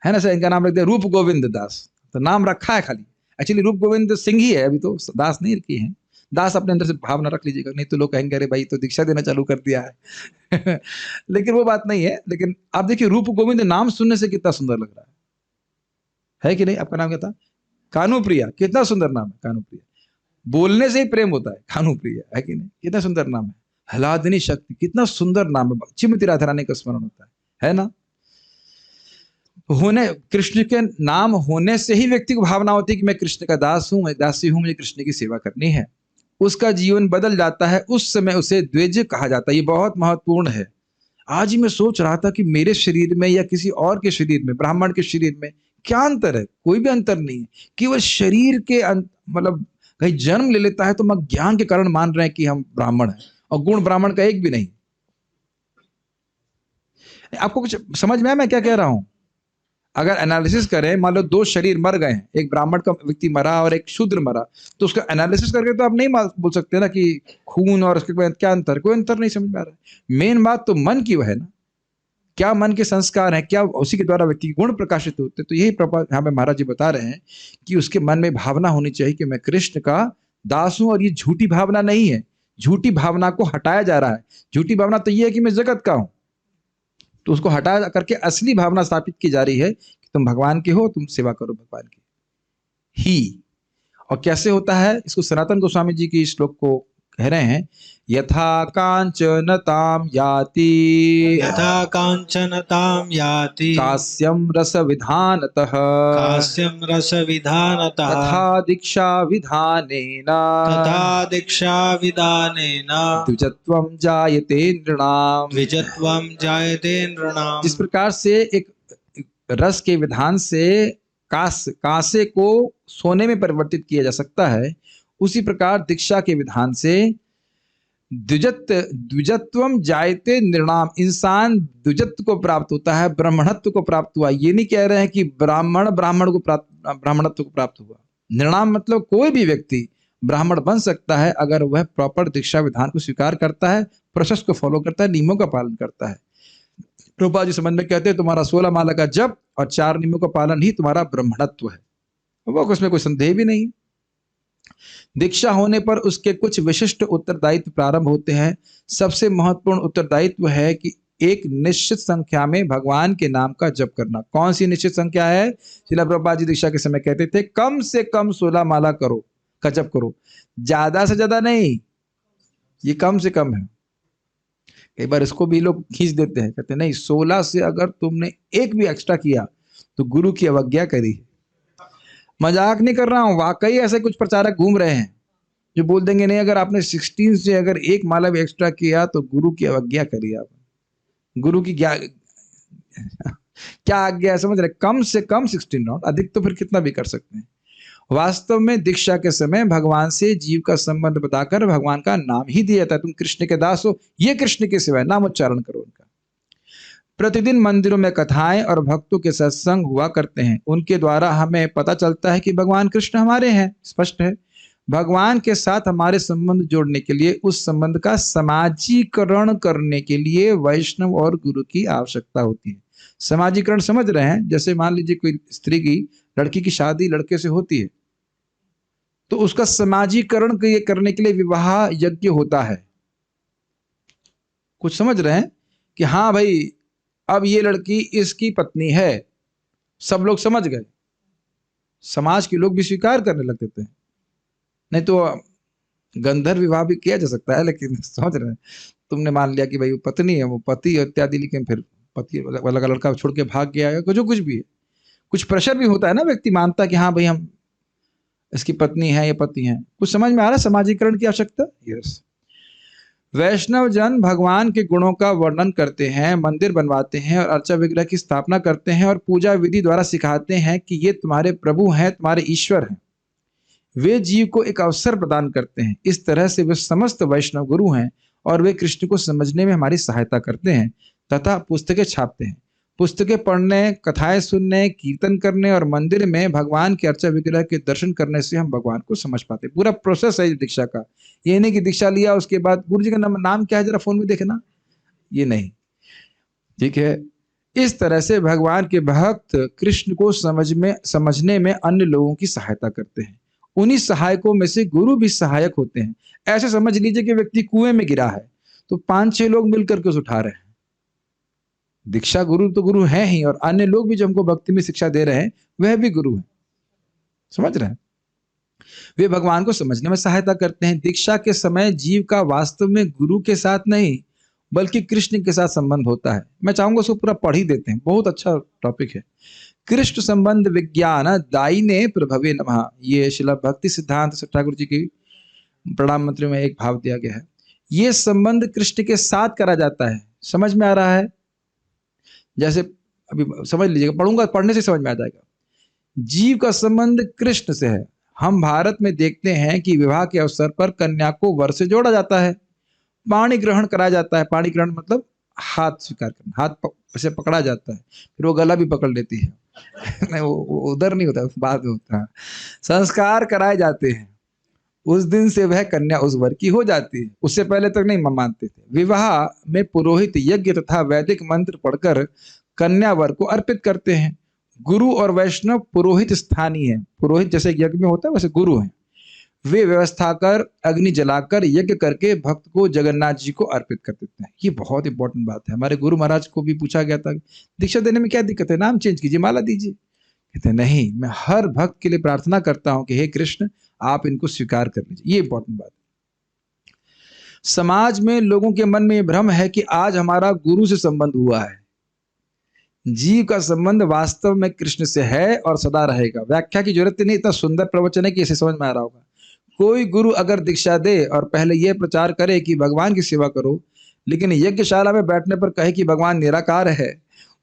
है ना सर, इनका नाम रख दिया रूप गोविंद दास, तो नाम रखा है खाली। एक्चुअली रूप गोविंद सिंह ही है, अभी तो दास नहीं रखी है। दास अपने अंदर से भावना रख लीजिएगा, नहीं तो लोग कहेंगे अरे भाई तो दीक्षा देना चालू कर दिया है। लेकिन वो बात नहीं है। लेकिन आप देखिए, रूप गोविंद नाम सुनने से कितना सुंदर लग रहा है कि नहीं? आपका नाम क्या था? कानुप्रिया, कितना सुंदर नाम है कानुप्रिया। बोलने से ही प्रेम होता है, कानुप्रिया, है कि नहीं? कितना सुंदर नाम है। हलादिनी शक्ति, कितना सुंदर नाम है। श्रीमती राधा रानी का स्मरण होता है ना? होने, कृष्ण के नाम होने से ही व्यक्ति को भावना होती है कि मैं कृष्ण का दास हूं, मैं दासी हूं, मुझे कृष्ण की सेवा करनी है। उसका जीवन बदल जाता है, उस समय उसे द्विज कहा जाता है। ये बहुत महत्वपूर्ण है। आज ही मैं सोच रहा था कि मेरे शरीर में या किसी और के शरीर में, ब्राह्मण के शरीर में क्या अंतर है? कोई भी अंतर नहीं है। केवल शरीर के मतलब कहीं जन्म ले लेता है तो हम ज्ञान के कारण मान रहे हैं कि हम ब्राह्मण हैं, और गुण ब्राह्मण का एक भी नहीं। आपको कुछ समझ में आया मैं क्या कह रहा हूं? अगर एनालिसिस करें, मान लो 2 शरीर मर गए हैं, एक ब्राह्मण का व्यक्ति मरा और एक शूद्र मरा, तो उसका एनालिसिस करके तो आप नहीं बोल सकते ना कि खून और उसके क्या अंतर, कोई अंतर नहीं समझ में आ रहा है। मेन बात तो मन की है ना, क्या मन के संस्कार हैं, क्या उसी के द्वारा व्यक्ति के गुण प्रकाशित होते हैं। तो यही यहाँ पे महाराज जी बता रहे हैं कि उसके मन में भावना होनी चाहिए कि मैं कृष्ण का दास हूं, और ये झूठी भावना नहीं है। झूठी भावना को हटाया जा रहा है। झूठी भावना तो ये है कि मैं जगत का हूं, तो उसको हटा करके असली भावना स्थापित की जा रही है कि तुम भगवान के हो, तुम सेवा करो भगवान की ही। और कैसे होता है, इसको सनातन गोस्वामी जी की श्लोक को कह रहे हैं, यथा कांचनताम याति, यथा कांचनताम याति, कास्यम रस विधानतः, कास्यम रस विधानतः, तथा दीक्षा विधानेन, तथा दीक्षा विधानेन, द्विजत्वम जायते नृणाम, द्विजत्वम जायते नृणाम। जिस प्रकार से एक रस के विधान से कांसे को सोने में परिवर्तित किया जा सकता है, उसी प्रकार दीक्षा के विधान से द्विजत्वम जायते नृणाम, इंसान द्विजत्व को प्राप्त होता है, ब्राह्मणत्व को प्राप्त हुआ। ये नहीं कह रहे हैं कि ब्राह्मणत्व को प्राप्त हुआ। नृणाम मतलब कोई भी व्यक्ति ब्राह्मण बन सकता है अगर वह प्रॉपर दीक्षा विधान को स्वीकार करता है, प्रोसेस को फॉलो करता है, नियमों का पालन करता है। प्रभुपाद जी संबंध में कहते हैं तुम्हारा 16 माला का जप और 4 नियमों का पालन ही तुम्हारा ब्राह्मणत्व है। वो उसमें कोई संदेह भी नहीं। दीक्षा होने पर उसके कुछ विशिष्ट उत्तरदायित्व प्रारंभ होते हैं। सबसे महत्वपूर्ण उत्तरदायित्व है कि एक निश्चित संख्या में भगवान के नाम का जप करना। कौन सी निश्चित संख्या है? श्रील प्रभुपाद जी दीक्षा के समय कहते थे कम से कम 16 माला करो का जप करो, ज्यादा से ज्यादा नहीं, ये कम से कम है। कई बार इसको भी लोग खींच देते हैं, कहते नहीं 16 से अगर तुमने एक भी एक्स्ट्रा किया तो गुरु की अवज्ञा करी। मजाक नहीं कर रहा हूं, वाकई ऐसे कुछ प्रचारक घूम रहे हैं जो बोल देंगे नहीं अगर आपने 16 से अगर एक माला भी एक्स्ट्रा किया तो गुरु की अवज्ञा करी। आप गुरु की क्या आज्ञा है, समझ रहे? कम से कम 16 राउंड, अधिक तो फिर कितना भी कर सकते हैं। वास्तव में दीक्षा के समय भगवान से जीव का संबंध बताकर भगवान का नाम ही दिया जाता है। तुम कृष्ण के दास हो, ये कृष्ण के सिवाय, नाम उच्चारण करो उनका। प्रतिदिन मंदिरों में कथाएं और भक्तों के सत्संग हुआ करते हैं, उनके द्वारा हमें पता चलता है कि भगवान कृष्ण हमारे हैं। स्पष्ट है, भगवान के साथ हमारे संबंध जोड़ने के लिए, उस संबंध का समाजीकरण करने के लिए वैष्णव और गुरु की आवश्यकता होती है। समाजीकरण समझ रहे हैं? जैसे मान लीजिए कोई स्त्री की, लड़की की शादी लड़के से होती है, तो उसका समाजीकरण करने के लिए विवाह यज्ञ होता है। कुछ समझ रहे हैं कि हाँ भाई अब ये लड़की इसकी पत्नी है, सब लोग समझ गए, समाज के लोग भी स्वीकार करने लगते थे। नहीं तो गंधर्व विवाह भी किया जा सकता है, लेकिन समझ रहे हैं, तुमने मान लिया कि भाई वो पत्नी है, वो पति इत्यादि, लेकिन फिर पति वाला लड़का छोड़ के भाग गया है, जो कुछ भी है, कुछ प्रेशर भी होता है ना, व्यक्ति मानता है कि हाँ भाई हम इसकी पत्नी है, ये पति है। कुछ समझ में आ रहा है समाजीकरण की आवश्यकता? यस। वैष्णव जन भगवान के गुणों का वर्णन करते हैं, मंदिर बनवाते हैं और अर्चा विग्रह की स्थापना करते हैं और पूजा विधि द्वारा सिखाते हैं कि ये तुम्हारे प्रभु हैं, तुम्हारे ईश्वर हैं। वे जीव को एक अवसर प्रदान करते हैं। इस तरह से वे समस्त वैष्णव गुरु हैं और वे कृष्ण को समझने में हमारी सहायता करते हैं तथा पुस्तकें छापते हैं। पुस्तकें पढ़ने, कथाएं सुनने, कीर्तन करने और मंदिर में भगवान के अर्चा विग्रह के दर्शन करने से हम भगवान को समझ पाते हैं। पूरा प्रोसेस है दीक्षा का। ये नहीं कि दीक्षा लिया उसके बाद गुरु जी का नाम क्या है जरा फोन में देखना, ये नहीं, ठीक है। इस तरह से भगवान के भक्त कृष्ण को समझने में अन्य लोगों की सहायता करते हैं। उन्हीं सहायकों में से गुरु भी सहायक होते हैं। ऐसे समझ लीजिए कि व्यक्ति कुएं में गिरा है तो 5-6 लोग मिलकर के उसे उठा रहे हैं। दीक्षा गुरु तो गुरु है ही, और अन्य लोग भी जो हमको भक्ति में शिक्षा दे रहे हैं वह भी गुरु है। समझ रहे हैं? वे भगवान को समझने में सहायता करते हैं। दीक्षा के समय जीव का वास्तव में गुरु के साथ नहीं बल्कि कृष्ण के साथ संबंध होता है। मैं चाहूंगा उसको पूरा पढ़ ही देते हैं, बहुत अच्छा टॉपिक है। कृष्ण संबंध विज्ञान दायिने प्रभवे नमः, ये श्रील भक्ति सिद्धांत ठाकुर जी की प्रणाम मंत्र में एक भाव दिया गया है। ये संबंध कृष्ण के साथ करा जाता है। समझ में आ रहा है? जैसे अभी समझ लीजिएगा, पढ़ूंगा, पढ़ने से समझ में आ जाएगा। जीव का संबंध कृष्ण से है। हम भारत में देखते हैं कि विवाह के अवसर पर कन्या को वर से जोड़ा जाता है, पाणी ग्रहण कराया जाता है। पाणी ग्रहण मतलब हाथ स्वीकार करना, हाथ से पकड़ा जाता है, फिर वो गला भी पकड़ लेती है नहीं वो उधर नहीं होता, बाद में होता है। संस्कार कराए जाते हैं, उस दिन से वह कन्या उस वर की हो जाती है। उससे पहले तक नहीं मानते थे। विवाह में पुरोहित यज्ञ तथा वैदिक मंत्र पढ़कर कन्या वर को अर्पित करते हैं। गुरु और वैष्णव पुरोहित स्थानीय है। पुरोहित जैसे यज्ञ में होता है वैसे गुरु हैं। वे व्यवस्था कर अग्नि जलाकर यज्ञ करके भक्त को जगन्नाथ जी को अर्पित कर देते हैं। ये बहुत इंपॉर्टेंट बात है। हमारे गुरु महाराज को भी पूछा गया था दीक्षा देने में क्या दिक्कत है, नाम चेंज कीजिए, माला दीजिए। कहते नहीं, मैं हर भक्त के लिए प्रार्थना करता हूं कि हे कृष्ण आप इनको स्वीकार कर लीजिए। ये इंपॉर्टेंट बात है। समाज में लोगों के मन में यह भ्रम है कि आज हमारा गुरु से संबंध हुआ है। जीव का संबंध वास्तव में कृष्ण से है और सदा रहेगा। व्याख्या की जरूरत नहीं, इतना सुंदर प्रवचन है कि इसे समझ में आ रहा होगा। कोई गुरु अगर दीक्षा दे और पहले यह प्रचार करे कि भगवान की सेवा करो, लेकिन यज्ञशाला में बैठने पर कहे कि भगवान निराकार है,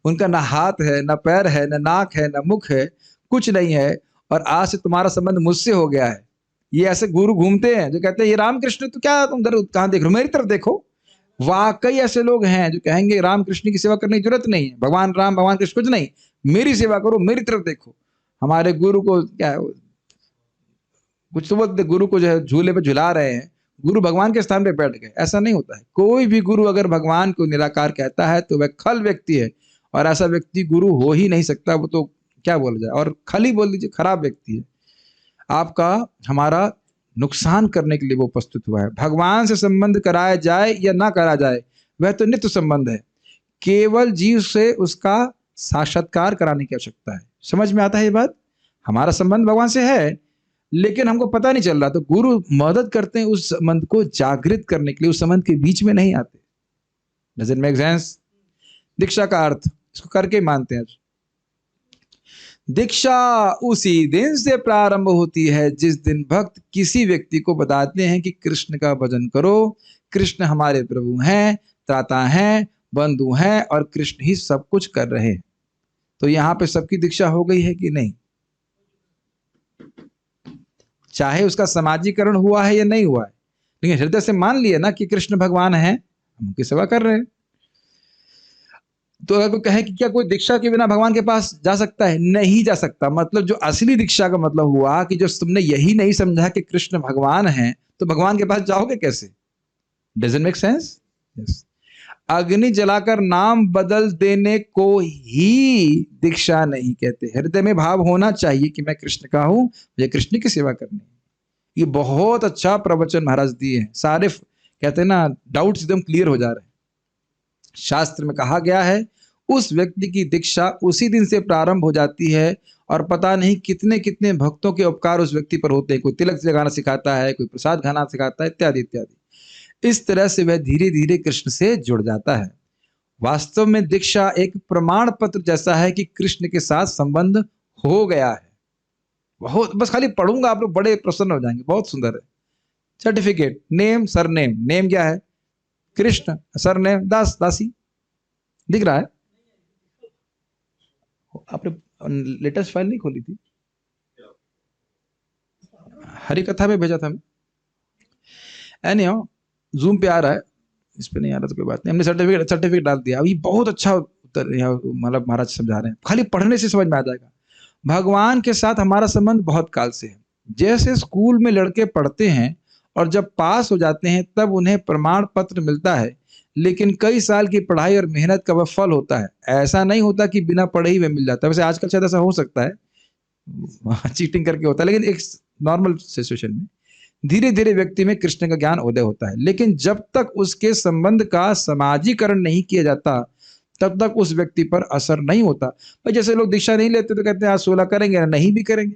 उनका ना हाथ है, ना पैर है, ना नाक है, ना मुख है, कुछ नहीं है, और आज से तुम्हारा संबंध मुझसे हो गया है। ये ऐसे गुरु घूमते हैं जो कहते हैं ये रामकृष्ण, तो क्या तुम उधर कहाँ देख रहे हो, मेरी तरफ देखो। वाकई ऐसे लोग हैं जो कहेंगे रामकृष्ण की सेवा करने की जरूरत नहीं है, भगवान राम भगवान कृष्ण कुछ नहीं, मेरी सेवा करो, मेरी तरफ देखो। हमारे गुरु को क्या कुछ तो बोलते, गुरु को जो है झूले पे झुला रहे हैं, गुरु भगवान के स्थान पे बैठ गए। ऐसा नहीं होता है। कोई भी गुरु अगर भगवान को निराकार कहता है तो वह खल व्यक्ति है, और ऐसा व्यक्ति गुरु हो ही नहीं सकता। वो तो क्या बोला जाए, और खल ही बोल दीजिए, खराब व्यक्ति है। आपका हमारा नुकसान करने के लिए वो उपस्थित हुआ है। भगवान से संबंध कराया जाए या ना करा जाए वह तो नित्य संबंध है। केवल जीव से उसका साक्षात्कार कराने की आवश्यकता है। समझ में आता है ये बात? हमारा संबंध भगवान से है लेकिन हमको पता नहीं चल रहा, तो गुरु मदद करते हैं उस संबंध को जागृत करने के लिए। उस संबंध के बीच में नहीं आते। Does it make sense? दीक्षा का अर्थ इसको करके मानते हैं। दीक्षा उसी दिन से प्रारंभ होती है जिस दिन भक्त किसी व्यक्ति को बताते हैं कि कृष्ण का भजन करो, कृष्ण हमारे प्रभु हैं, त्राता हैं, बंधु हैं, और कृष्ण ही सब कुछ कर रहे हैं। तो यहाँ पे सबकी दीक्षा हो गई है कि नहीं? चाहे उसका समाजीकरण हुआ है या नहीं हुआ है, लेकिन हृदय से मान लिया ना कि कृष्ण भगवान है, हम उनकी सेवा कर रहे हैं। तो अगर कोई कहे कि क्या कोई दीक्षा के बिना भगवान के पास जा सकता है? नहीं जा सकता। मतलब जो असली दीक्षा का मतलब हुआ कि जो तुमने यही नहीं समझा कि कृष्ण भगवान है, तो भगवान के पास जाओगे कैसे? Doesn't make sense. यस, अग्नि जलाकर नाम बदल देने को ही दीक्षा नहीं कहते। हृदय में भाव होना चाहिए कि मैं कृष्ण का हूं, मुझे कृष्ण की सेवा करनी है। ये बहुत अच्छा प्रवचन महाराज दिए हैं, सारे कहते हैं ना डाउट्स एकदम क्लियर हो जा रहे हैं। शास्त्र में कहा गया है उस व्यक्ति की दीक्षा उसी दिन से प्रारंभ हो जाती है, और पता नहीं कितने कितने भक्तों के उपकार उस व्यक्ति पर होते हैं। कोई तिलक लगाना सिखाता है, कोई प्रसाद खाना सिखाता है, इत्यादि इत्यादि। इस तरह से वह धीरे धीरे कृष्ण से जुड़ जाता है। वास्तव में दीक्षा एक प्रमाण पत्र जैसा है कि कृष्ण के साथ संबंध हो गया है। बहुत, बस खाली पढ़ूंगा आप लोग बड़े प्रसन्न हो जाएंगे, बहुत सुंदर है। Certificate, name, surname. नेम क्या है? कृष्ण। सरनेम दास, दासी। दिख रहा है? आपने लेटेस्ट फाइल नहीं खोली थी? हरि कथा में भेजा था मैं। एनीहाउ, जूम पे आ रहा है, इस पे नहीं आ रहा तो कोई बात नहीं। हमने सर्टिफिकेट डाल दिया। अभी बहुत अच्छा उत्तर मतलब महाराज समझा रहे हैं, खाली पढ़ने से समझ में आ जाएगा। भगवान के साथ हमारा संबंध बहुत काल से है। जैसे स्कूल में लड़के पढ़ते हैं और जब पास हो जाते हैं तब उन्हें प्रमाण पत्र मिलता है, लेकिन कई साल की पढ़ाई और मेहनत का वह फल होता है। ऐसा नहीं होता कि बिना पढ़े ही वह मिल जाता है। वैसे आजकल शायद ऐसा हो सकता है, चीटिंग करके होता है, लेकिन एक नॉर्मल सिचुएशन में धीरे धीरे व्यक्ति में कृष्ण का ज्ञान उदय होता है। लेकिन जब तक उसके संबंध का समाजीकरण नहीं किया जाता तब तक उस व्यक्ति पर असर नहीं होता। भाई जैसे लोग दीक्षा नहीं लेते तो कहते हैं आज 16 करेंगे, नहीं भी करेंगे।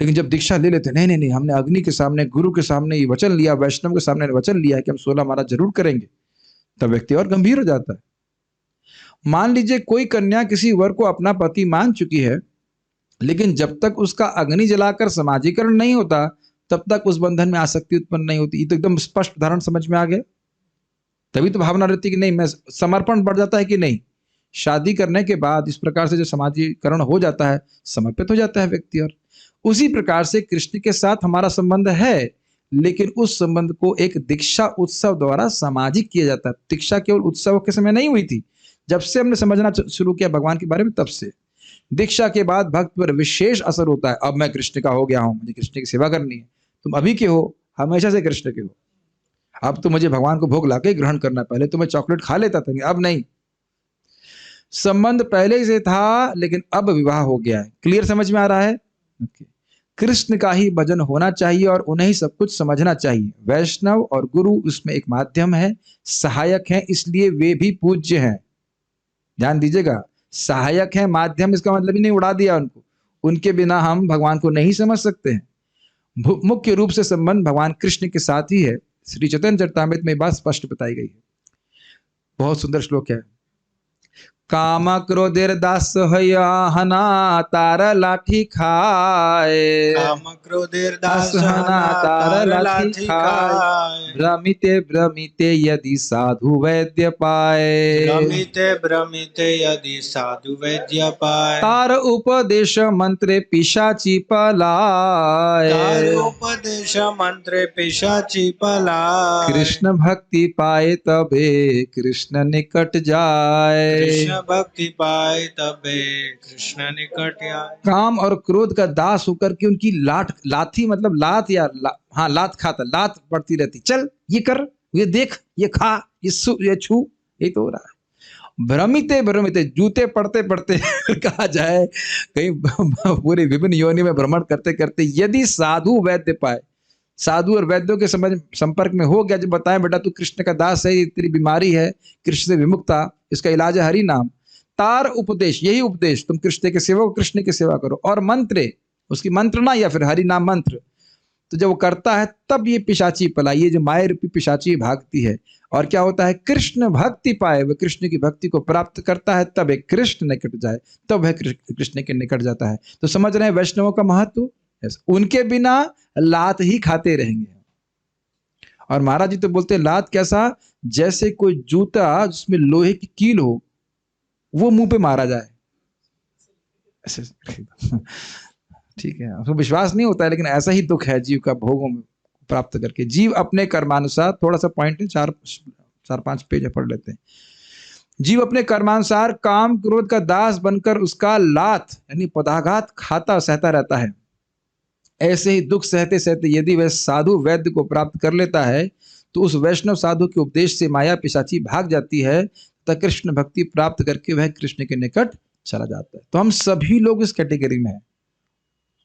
लेकिन जब दीक्षा ले लेते, नहीं नहीं नहीं, हमने अग्नि के सामने, गुरु के सामने ये वचन लिया, वैष्णव के सामने वचन लिया है कि हम 16 महाराज जरूर करेंगे, तब व्यक्ति और गंभीर हो जाता है। मान लीजिए कोई कन्या किसी वर को अपना पति मान चुकी है, लेकिन जब तक उसका अग्नि जलाकर समाजीकरण नहीं होता तब तक उस बंधन में आसक्ति उत्पन्न नहीं होती। ये तो एकदम स्पष्ट उदाहरण समझ में आ गया। तभी तो भावना रहती कि नहीं, मैं समर्पण बढ़ जाता है कि नहीं। शादी करने के बाद इस प्रकार से जो समाजीकरण हो जाता है, समर्पित हो जाता है व्यक्ति। और उसी प्रकार से कृष्ण के साथ हमारा संबंध है, लेकिन उस संबंध को एक दीक्षा उत्सव द्वारा सामाजिक किया जाता है। दीक्षा केवल उत्सव के समय नहीं हुई थी, जब से हमने समझना शुरू किया भगवान के बारे में, तब से दीक्षा के बाद भक्त पर विशेष असर होता है। अब मैं कृष्ण का हो गया हूं, मुझे कृष्ण की सेवा करनी है। तुम अभी के हो, हमेशा से कृष्ण के हो। अब तो मुझे भगवान को भोग लाके ग्रहण करना है। पहले तो मैं चॉकलेट खा लेता था, अब नहीं। संबंध पहले से था लेकिन अब विवाह हो गया है। क्लियर समझ में आ रहा है? कृष्ण का ही भजन होना चाहिए और उन्हें ही सब कुछ समझना चाहिए। वैष्णव और गुरु उसमें एक माध्यम है, सहायक है, इसलिए वे भी पूज्य हैं। ध्यान दीजिएगा, सहायक है, माध्यम, इसका मतलब ही नहीं उड़ा दिया उनको। उनके बिना हम भगवान को नहीं समझ सकते हैं। मुख्य रूप से संबंध भगवान कृष्ण के साथ ही है। श्री चैतन्य चरितामृत में बात स्पष्ट बताई गई है। बहुत सुंदर श्लोक है। काम क्रोधेर दास हना तार लाठी खाए, काम क्रोधेर दास हना तार लाठी खाए, भ्रमिते भ्रमिते यदि साधु वैद्य पाए, भ्रमिते भ्रमिते यदि साधु वैद्य पाए, तार उपदेश मंत्रे पिशाची पलाए, तार उपदेश मंत्रे पिशाची पलाए, कृष्ण भक्ति पाए तबे कृष्ण निकट जाए, कृष्ण भक्ति पाए तबे कृष्ण निकट आए। काम और क्रोध का दास होकर के उनकी लाठी मतलब लात या हाँ लात खाता, लात पड़ती रहती। चल ये कर, ये देख, ये खा, ये छू, ये तो हो रहा है। भ्रमिते भ्रमिते, जूते पड़ते पड़ते कहा जाए कहीं पूरे विभिन्न योनि में भ्रमण करते करते यदि साधु वैद्य पाए, साधु और वैद्यों के समझ संपर्क में हो गया, जब बताए बेटा तू कृष्ण का दास है, तेरी बीमारी है, कृष्ण से विमुक्ता, इसका इलाज है हरि नाम। तार उपदेश, यही उपदेश, तुम कृष्ण के सेवा, कृष्ण की सेवा करो। और मंत्रे, उसकी मंत्रणा या फिर हरि नाम मंत्र। तो जब वो करता है तब ये पिशाची पला, ये जो माया रूपी पिशाची भागती है। और क्या होता है? कृष्ण भक्ति पाए, वह कृष्ण की भक्ति को प्राप्त करता है, तब एक कृष्ण निकट जाए, तब वह कृष्ण के निकट जाता है। तो समझ रहे हैं वैष्णवों का महत्व। उनके बिना लात ही खाते रहेंगे। और महाराज जी तो बोलते हैं लात कैसा? जैसे कोई जूता जिसमें लोहे की कील हो, वो मुंह पे मारा जाए। ऐसे ठीक है, उसको विश्वास नहीं होता है, लेकिन ऐसा ही दुख है जीव का भोगों में प्राप्त करके। जीव अपने कर्मानुसार, थोड़ा सा पॉइंट है, चार पांच पेज पढ़ लेते हैं। जीव अपने कर्मानुसार काम क्रोध का दास बनकर उसका लात यानी पदाघात खाता सहता रहता है। ऐसे ही दुख सहते सहते यदि वह साधु वैद्य को प्राप्त कर लेता है तो उस वैष्णव साधु के उपदेश से माया पिशाची भाग जाती है तथा कृष्ण भक्ति प्राप्त करके वह कृष्ण के निकट चला जाता है। तो हम सभी लोग इस कैटेगरी में हैं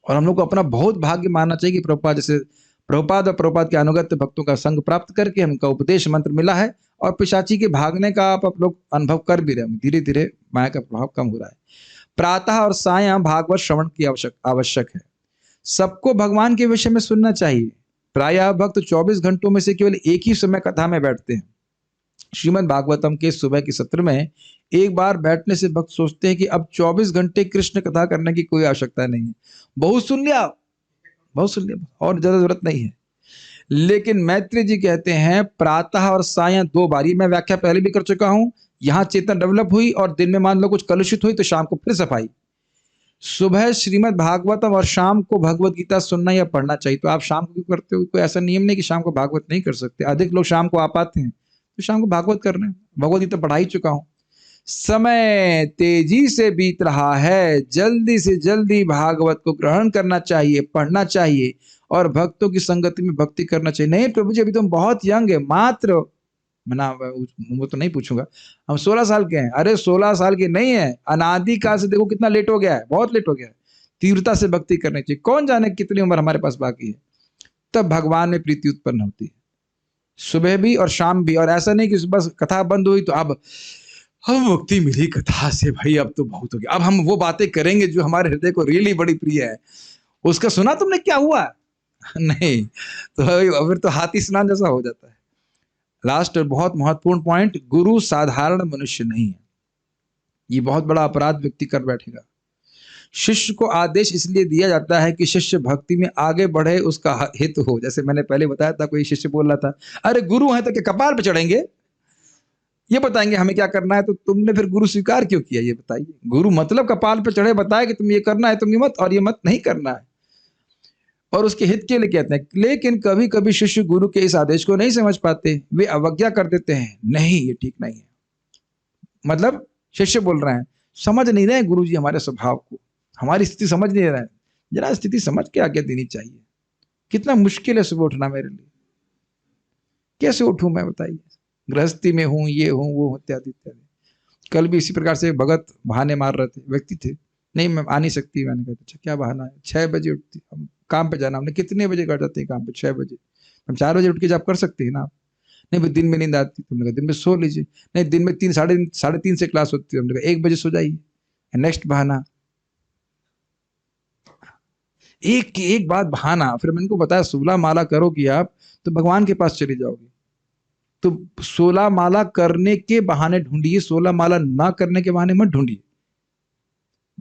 और हम लोग को अपना बहुत भाग्य मानना चाहिए कि प्रभुपाद जैसे प्रभुपाद और प्रभुपाद के अनुगत भक्तों का संग प्राप्त करके हमका उपदेश मंत्र मिला है और पिशाची के भागने का आप लोग अनुभव कर भी रहे हैं। धीरे धीरे माया का प्रभाव कम हो रहा है। प्रातः और सायं भागवत श्रवण की आवश्यक है। सबको भगवान के विषय में सुनना चाहिए। प्रायः भक्त 24 घंटों में से केवल एक ही समय कथा में बैठते हैं। श्रीमद् भागवतम के सुबह के सत्र में एक बार बैठने से भक्त सोचते हैं कि अब 24 घंटे कृष्ण कथा करने की कोई आवश्यकता नहीं है, बहुत सुन लिया और ज्यादा जरूरत नहीं है। लेकिन मैत्री जी कहते हैं प्रातः और सायं 2 बार, मैं व्याख्या पहले भी कर चुका हूं। यहां चेतना डेवलप हुई और दिन में मान लो कुछ कलुषित हुई तो शाम को फिर सफाई। सुबह श्रीमद् भागवतम और शाम को भगवत गीता सुनना या पढ़ना चाहिए। तो आप शाम को क्यों करते हो? कोई ऐसा नियम नहीं कि शाम को भागवत नहीं कर सकते। अधिक लोग शाम को आ पाते हैं तो शाम को भागवत कर रहे हैं। भगवत गीता पढ़ा ही चुका हूं। समय तेजी से बीत रहा है, जल्दी से जल्दी भागवत को ग्रहण करना चाहिए, पढ़ना चाहिए और भक्तों की संगति में भक्ति करना चाहिए। नहीं प्रभु जी अभी तुम बहुत यंग है, मात्र वो तो नहीं पूछूंगा, हम 16 साल के हैं। अरे 16 साल के नहीं है, अनादि काल से देखो कितना लेट हो गया है, बहुत लेट हो गया है। तीव्रता से भक्ति करनी चाहिए। कौन जाने कितनी उम्र हमारे पास बाकी है, तब भगवान में प्रीति उत्पन्न होती है, सुबह भी और शाम भी। और ऐसा नहीं कि बस कथा बंद हुई तो अब हम मुक्ति मिली कथा से, भाई अब तो बहुत हो गया, अब हम वो बातें करेंगे जो हमारे हृदय को रियली बड़ी प्रिय है। उसका सुना तुमने क्या हुआ? नहीं, तो फिर तो हाथी स्नान जैसा हो जाता है। लास्ट बहुत महत्वपूर्ण पॉइंट, गुरु साधारण मनुष्य नहीं है। ये बहुत बड़ा अपराध व्यक्ति कर बैठेगा। शिष्य को आदेश इसलिए दिया जाता है कि शिष्य भक्ति में आगे बढ़े, उसका हित हो। जैसे मैंने पहले बताया था, कोई शिष्य बोल रहा था अरे गुरु है तो क्या कपाल पे चढ़ेंगे, ये बताएंगे हमें क्या करना है, तो तुमने फिर गुरु स्वीकार क्यों किया? ये बताइए। गुरु मतलब कपाल पे चढ़े बताए कि तुम ये करना है, तुम ये मत, और ये मत नहीं करना है, और उसके हित के लिए कहते हैं। लेकिन कभी कभी शिष्य गुरु के इस आदेश को नहीं समझ पाते, वे अवज्ञा कर देते हैं, नहीं ये ठीक नहीं है। मतलब शिष्य बोल रहे हैं, समझ नहीं रहे गुरु जी हमारे स्वभाव को, हमारी स्थिति समझ नहीं रहे हैं, जरा स्थिति समझ के आगे देनी चाहिए। कितना मुश्किल है सुबह उठना मेरे लिए, कैसे उठूं मैं बताइए, गृहस्थी में हूं, ये हूं वो इत्यादि इत्यादि। कल भी इसी प्रकार से भगत बहाने मार रहे थे, व्यक्ति थे, नहीं मैं आ नहीं सकती। मैंने कहा अच्छा क्या बहाना है? 6 बजे उठती, हम काम पे जाना। हमने कितने बजे कर जाते हैं काम पे? 6 बजे। हम 4 बजे उठ के जब कर सकते हैं ना आप? नहीं भाई दिन में नींद आती। तुमने कहा दिन में सो लीजिए। नहीं दिन में 3 साढ़े 3 से क्लास होती है। हमने कहा 1 बजे सो जाइए। नेक्स्ट बहाना, एक बात बहाना। फिर मैंने इनको बताया 16 माला करोगी आप तो भगवान के पास चली जाओगी। तो 16 माला करने के बहाने ढूंढिए, 16 माला ना करने के बहाने मत ढूंढिए,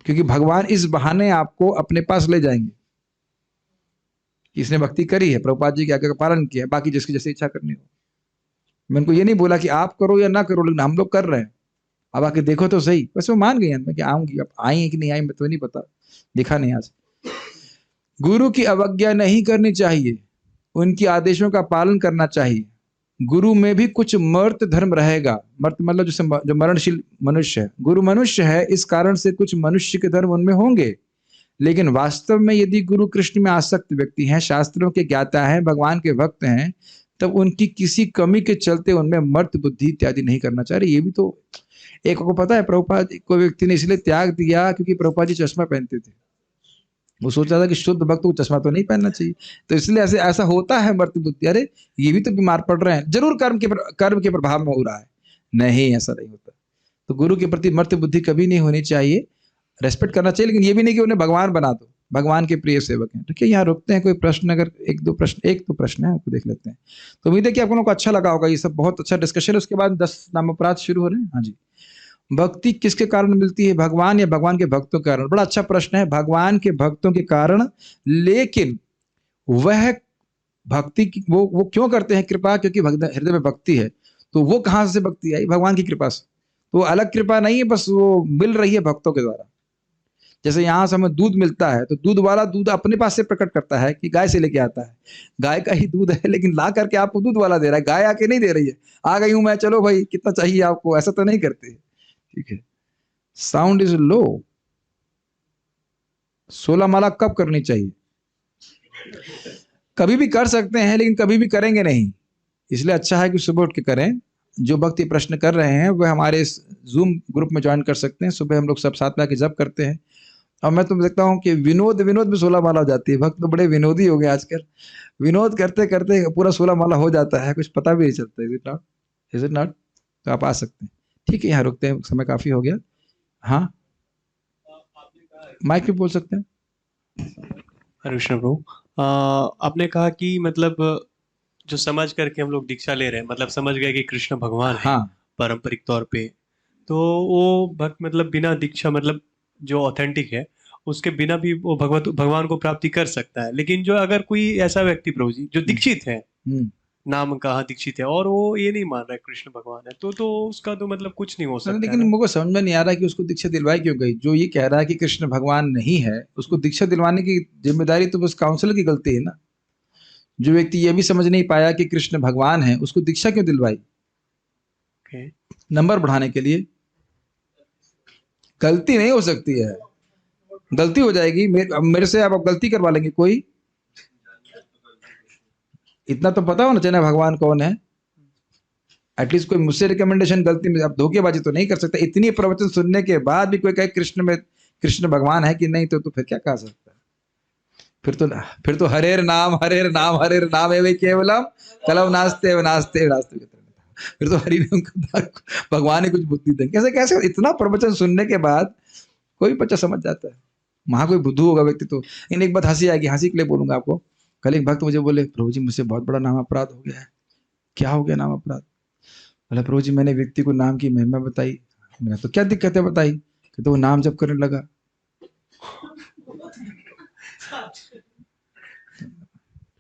क्योंकि भगवान इस बहाने आपको अपने पास ले जाएंगे। इसने भक्ति करी है, प्रभुपाद जी की आज्ञा का पालन किया है, बाकी जिसकी जैसे इच्छा करनी हो। मैं उनको ये नहीं बोला कि आप करो या ना करो, लेकिन हम लोग कर रहे हैं, अब आके देखो तो सही। वैसे वो मान गई मैं कि आऊंगी। अब आई है कि नहीं आई मैं तो नहीं पता, देखा नहीं आज। गुरु की अवज्ञा नहीं करनी चाहिए, उनकी आदेशों का पालन करना चाहिए। गुरु में भी कुछ मर्त धर्म रहेगा। मर्त मतलब जो मरणशील मनुष्य है। गुरु मनुष्य है, इस कारण से कुछ मनुष्य के धर्म उनमें होंगे, लेकिन वास्तव में यदि गुरु कृष्ण में आसक्त व्यक्ति हैं, शास्त्रों के ज्ञाता हैं, भगवान के भक्त हैं, तब उनकी किसी कमी के चलते उनमें मर्त बुद्धि इत्यादि नहीं करना चाहिए। ये भी तो एक को पता है, प्रभुपाद को व्यक्ति ने इसलिए त्याग दिया क्योंकि प्रभुपाद जी चश्मा पहनते थे। वो सोचा था कि शुद्ध भक्त को चश्मा तो नहीं पहनना चाहिए, तो इसलिए ऐसा होता है मर्त बुद्धि। अरे ये भी तो बीमार पड़ रहे हैं, जरूर कर्म के प्रभाव में हो रहा है। नहीं, ऐसा नहीं होता। तो गुरु के प्रति मर्त बुद्धि कभी नहीं होनी चाहिए, रेस्पेक्ट करना चाहिए, लेकिन ये भी नहीं कि उन्हें भगवान बना दो। भगवान के प्रिय सेवक हैं। ठीक है, यहाँ रुकते हैं। कोई प्रश्न, अगर एक दो प्रश्न है आपको देख लेते हैं। तो उम्मीद है कि आप लोगों को अच्छा लगा होगा। ये सब बहुत अच्छा डिस्कशन। उसके बाद 10 नामोपराध शुरू हो रहे हैं। हाँ जी, भक्ति किसके कारण मिलती है, भगवान या भगवान के भक्तों के कारण? बड़ा अच्छा प्रश्न है। भगवान के भक्तों के कारण, लेकिन वह भक्ति की वो क्यों करते हैं कृपा? क्योंकि हृदय में भक्ति है। तो वो कहां से भक्ति आई? भगवान की कृपा से। तो वो अलग कृपा नहीं है, बस वो मिल रही है भक्तों के द्वारा। जैसे यहाँ से हमें दूध मिलता है तो दूध वाला दूध अपने पास से प्रकट करता है कि गाय से लेके आता है, गाय का ही दूध है, लेकिन ला करके आपको दूध वाला दे रहा है, गाय आके नहीं दे रही है। आ गई हूं मैं, चलो भाई कितना चाहिए आपको, ऐसा तो नहीं करते। ठीक है। Sound is low. 16 माला कब करनी चाहिए? कभी भी कर सकते हैं लेकिन कभी भी करेंगे नहीं, इसलिए अच्छा है कि सुबह उठ के करें। जो भक्त ये प्रश्न कर रहे हैं वह हमारे इस जूम ग्रुप में ज्वाइन कर सकते हैं। सुबह हम लोग सब साथ में आके जप करते हैं। और मैं तो देखता हूँ कि विनोद विनोद में 16 माला हो जाती है। भक्त तो बड़े विनोदी हो गए आजकल, विनोद करते करते पूरा 16 माला हो जाता है, कुछ पता भी नहीं चलता। Is it not? Is it not? तो आप आ सकते हैं। ठीक है, यहाँ रुकते हैं, समय काफी हो गया। हाँ, माइक भी बोल सकते हैं। हरे कृष्ण प्रभु। आपने कहा कि मतलब जो समझ करके हम लोग दीक्षा ले रहे हैं, मतलब समझ गए कि कृष्ण भगवान है हाँ, पारंपरिक तौर पे, तो वो भक्त मतलब बिना दीक्षा, मतलब जो ऑथेंटिक है उसके बिना भी वो भगवत भगवान को प्राप्ति कर सकता है। लेकिन जो अगर कोई ऐसा व्यक्ति प्रभु जी जो दीक्षित है, नाम कहा दीक्षित है, और वो ये नहीं मान रहा है कृष्ण भगवान है, तो उसका तो मतलब कुछ नहीं हो सकता है लेकिन ना? मुझको समझ में नहीं आ रहा कि उसको दीक्षा दिलवाई क्यों गई। जो ये कह रहा है कि कृष्ण भगवान नहीं है, उसको दीक्षा दिलवाने की जिम्मेदारी तो बस काउंसलर की गलती है ना। जो व्यक्ति ये भी समझ नहीं पाया कि कृष्ण भगवान है, उसको दीक्षा क्यों दिलवाई? Okay. नंबर बढ़ाने के लिए। गलती नहीं हो सकती है, गलती हो जाएगी। मेरे से आप गलती करवा लेंगे कोई? इतना तो पता होना चाहिए ना भगवान कौन है। एटलीस्ट कोई मुझसे रिकमेंडेशन गलती में, आप धोखेबाजी तो नहीं कर सकते। इतनी प्रवचन सुनने के बाद भी कोई कहे कृष्ण में कृष्ण भगवान है कि नहीं, तो फिर क्या कह सकता है? फिर तो हरेर नाम हरेर नाम हरेर नाम है वही केवलम कलम नास्ते नास्ते नास्ते। फिर तो हरि नाम का भगवान ही कुछ बुद्धि देंगे। कैसे कैसे इतना प्रवचन सुनने के बाद कोई बच्चा समझ जाता है? वहां कोई बुद्धू होगा व्यक्ति तो। इन एक बात हंसी आएगी, हंसी के लिए बोलूंगा आपको। कल एक भक्त मुझे बोले, प्रभु जी मुझसे बहुत बड़ा नाम अपराध हो गया है। क्या हो गया नाम अपराध? बोला, प्रभु जी मैंने व्यक्ति को नाम की महिमा बताई। मैंने तो क्या दिक्कत है बताई? तो वो नाम जप करने लगा।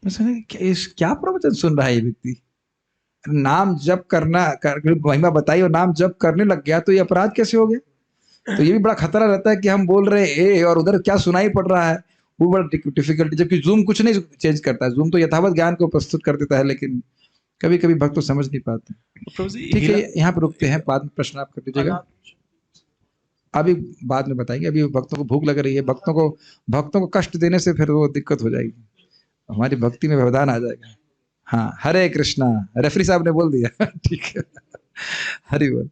क्या प्रवचन सुन रहा है ये व्यक्ति? नाम जप करना महिमा बताई और नाम जप करने लग गया, तो ये अपराध कैसे हो गया? तो ये भी बड़ा खतरा रहता है कि हम बोल रहे हैं ए और उधर क्या सुनाई पड़ रहा है, वो बड़ा डिफिकल्टी। जबकि जूम कुछ नहीं चेंज करता है, जूम तो यथावत ज्ञान को प्रस्तुत कर देता है, लेकिन कभी कभी भक्त तो समझ नहीं पाते। ठीक है, यहाँ पर रुकते हैं, बाद में प्रश्न आप कर दीजिएगा। अभी बाद में बताएंगे, अभी भक्तों को भूख लग रही है। भक्तों को कष्ट देने से फिर वो दिक्कत हो जाएगी, हमारी भक्ति में व्यवधान आ जाएगा। हाँ, हरे कृष्णा। रेफरी साहब ने बोल दिया। ठीक है, हरि बोल।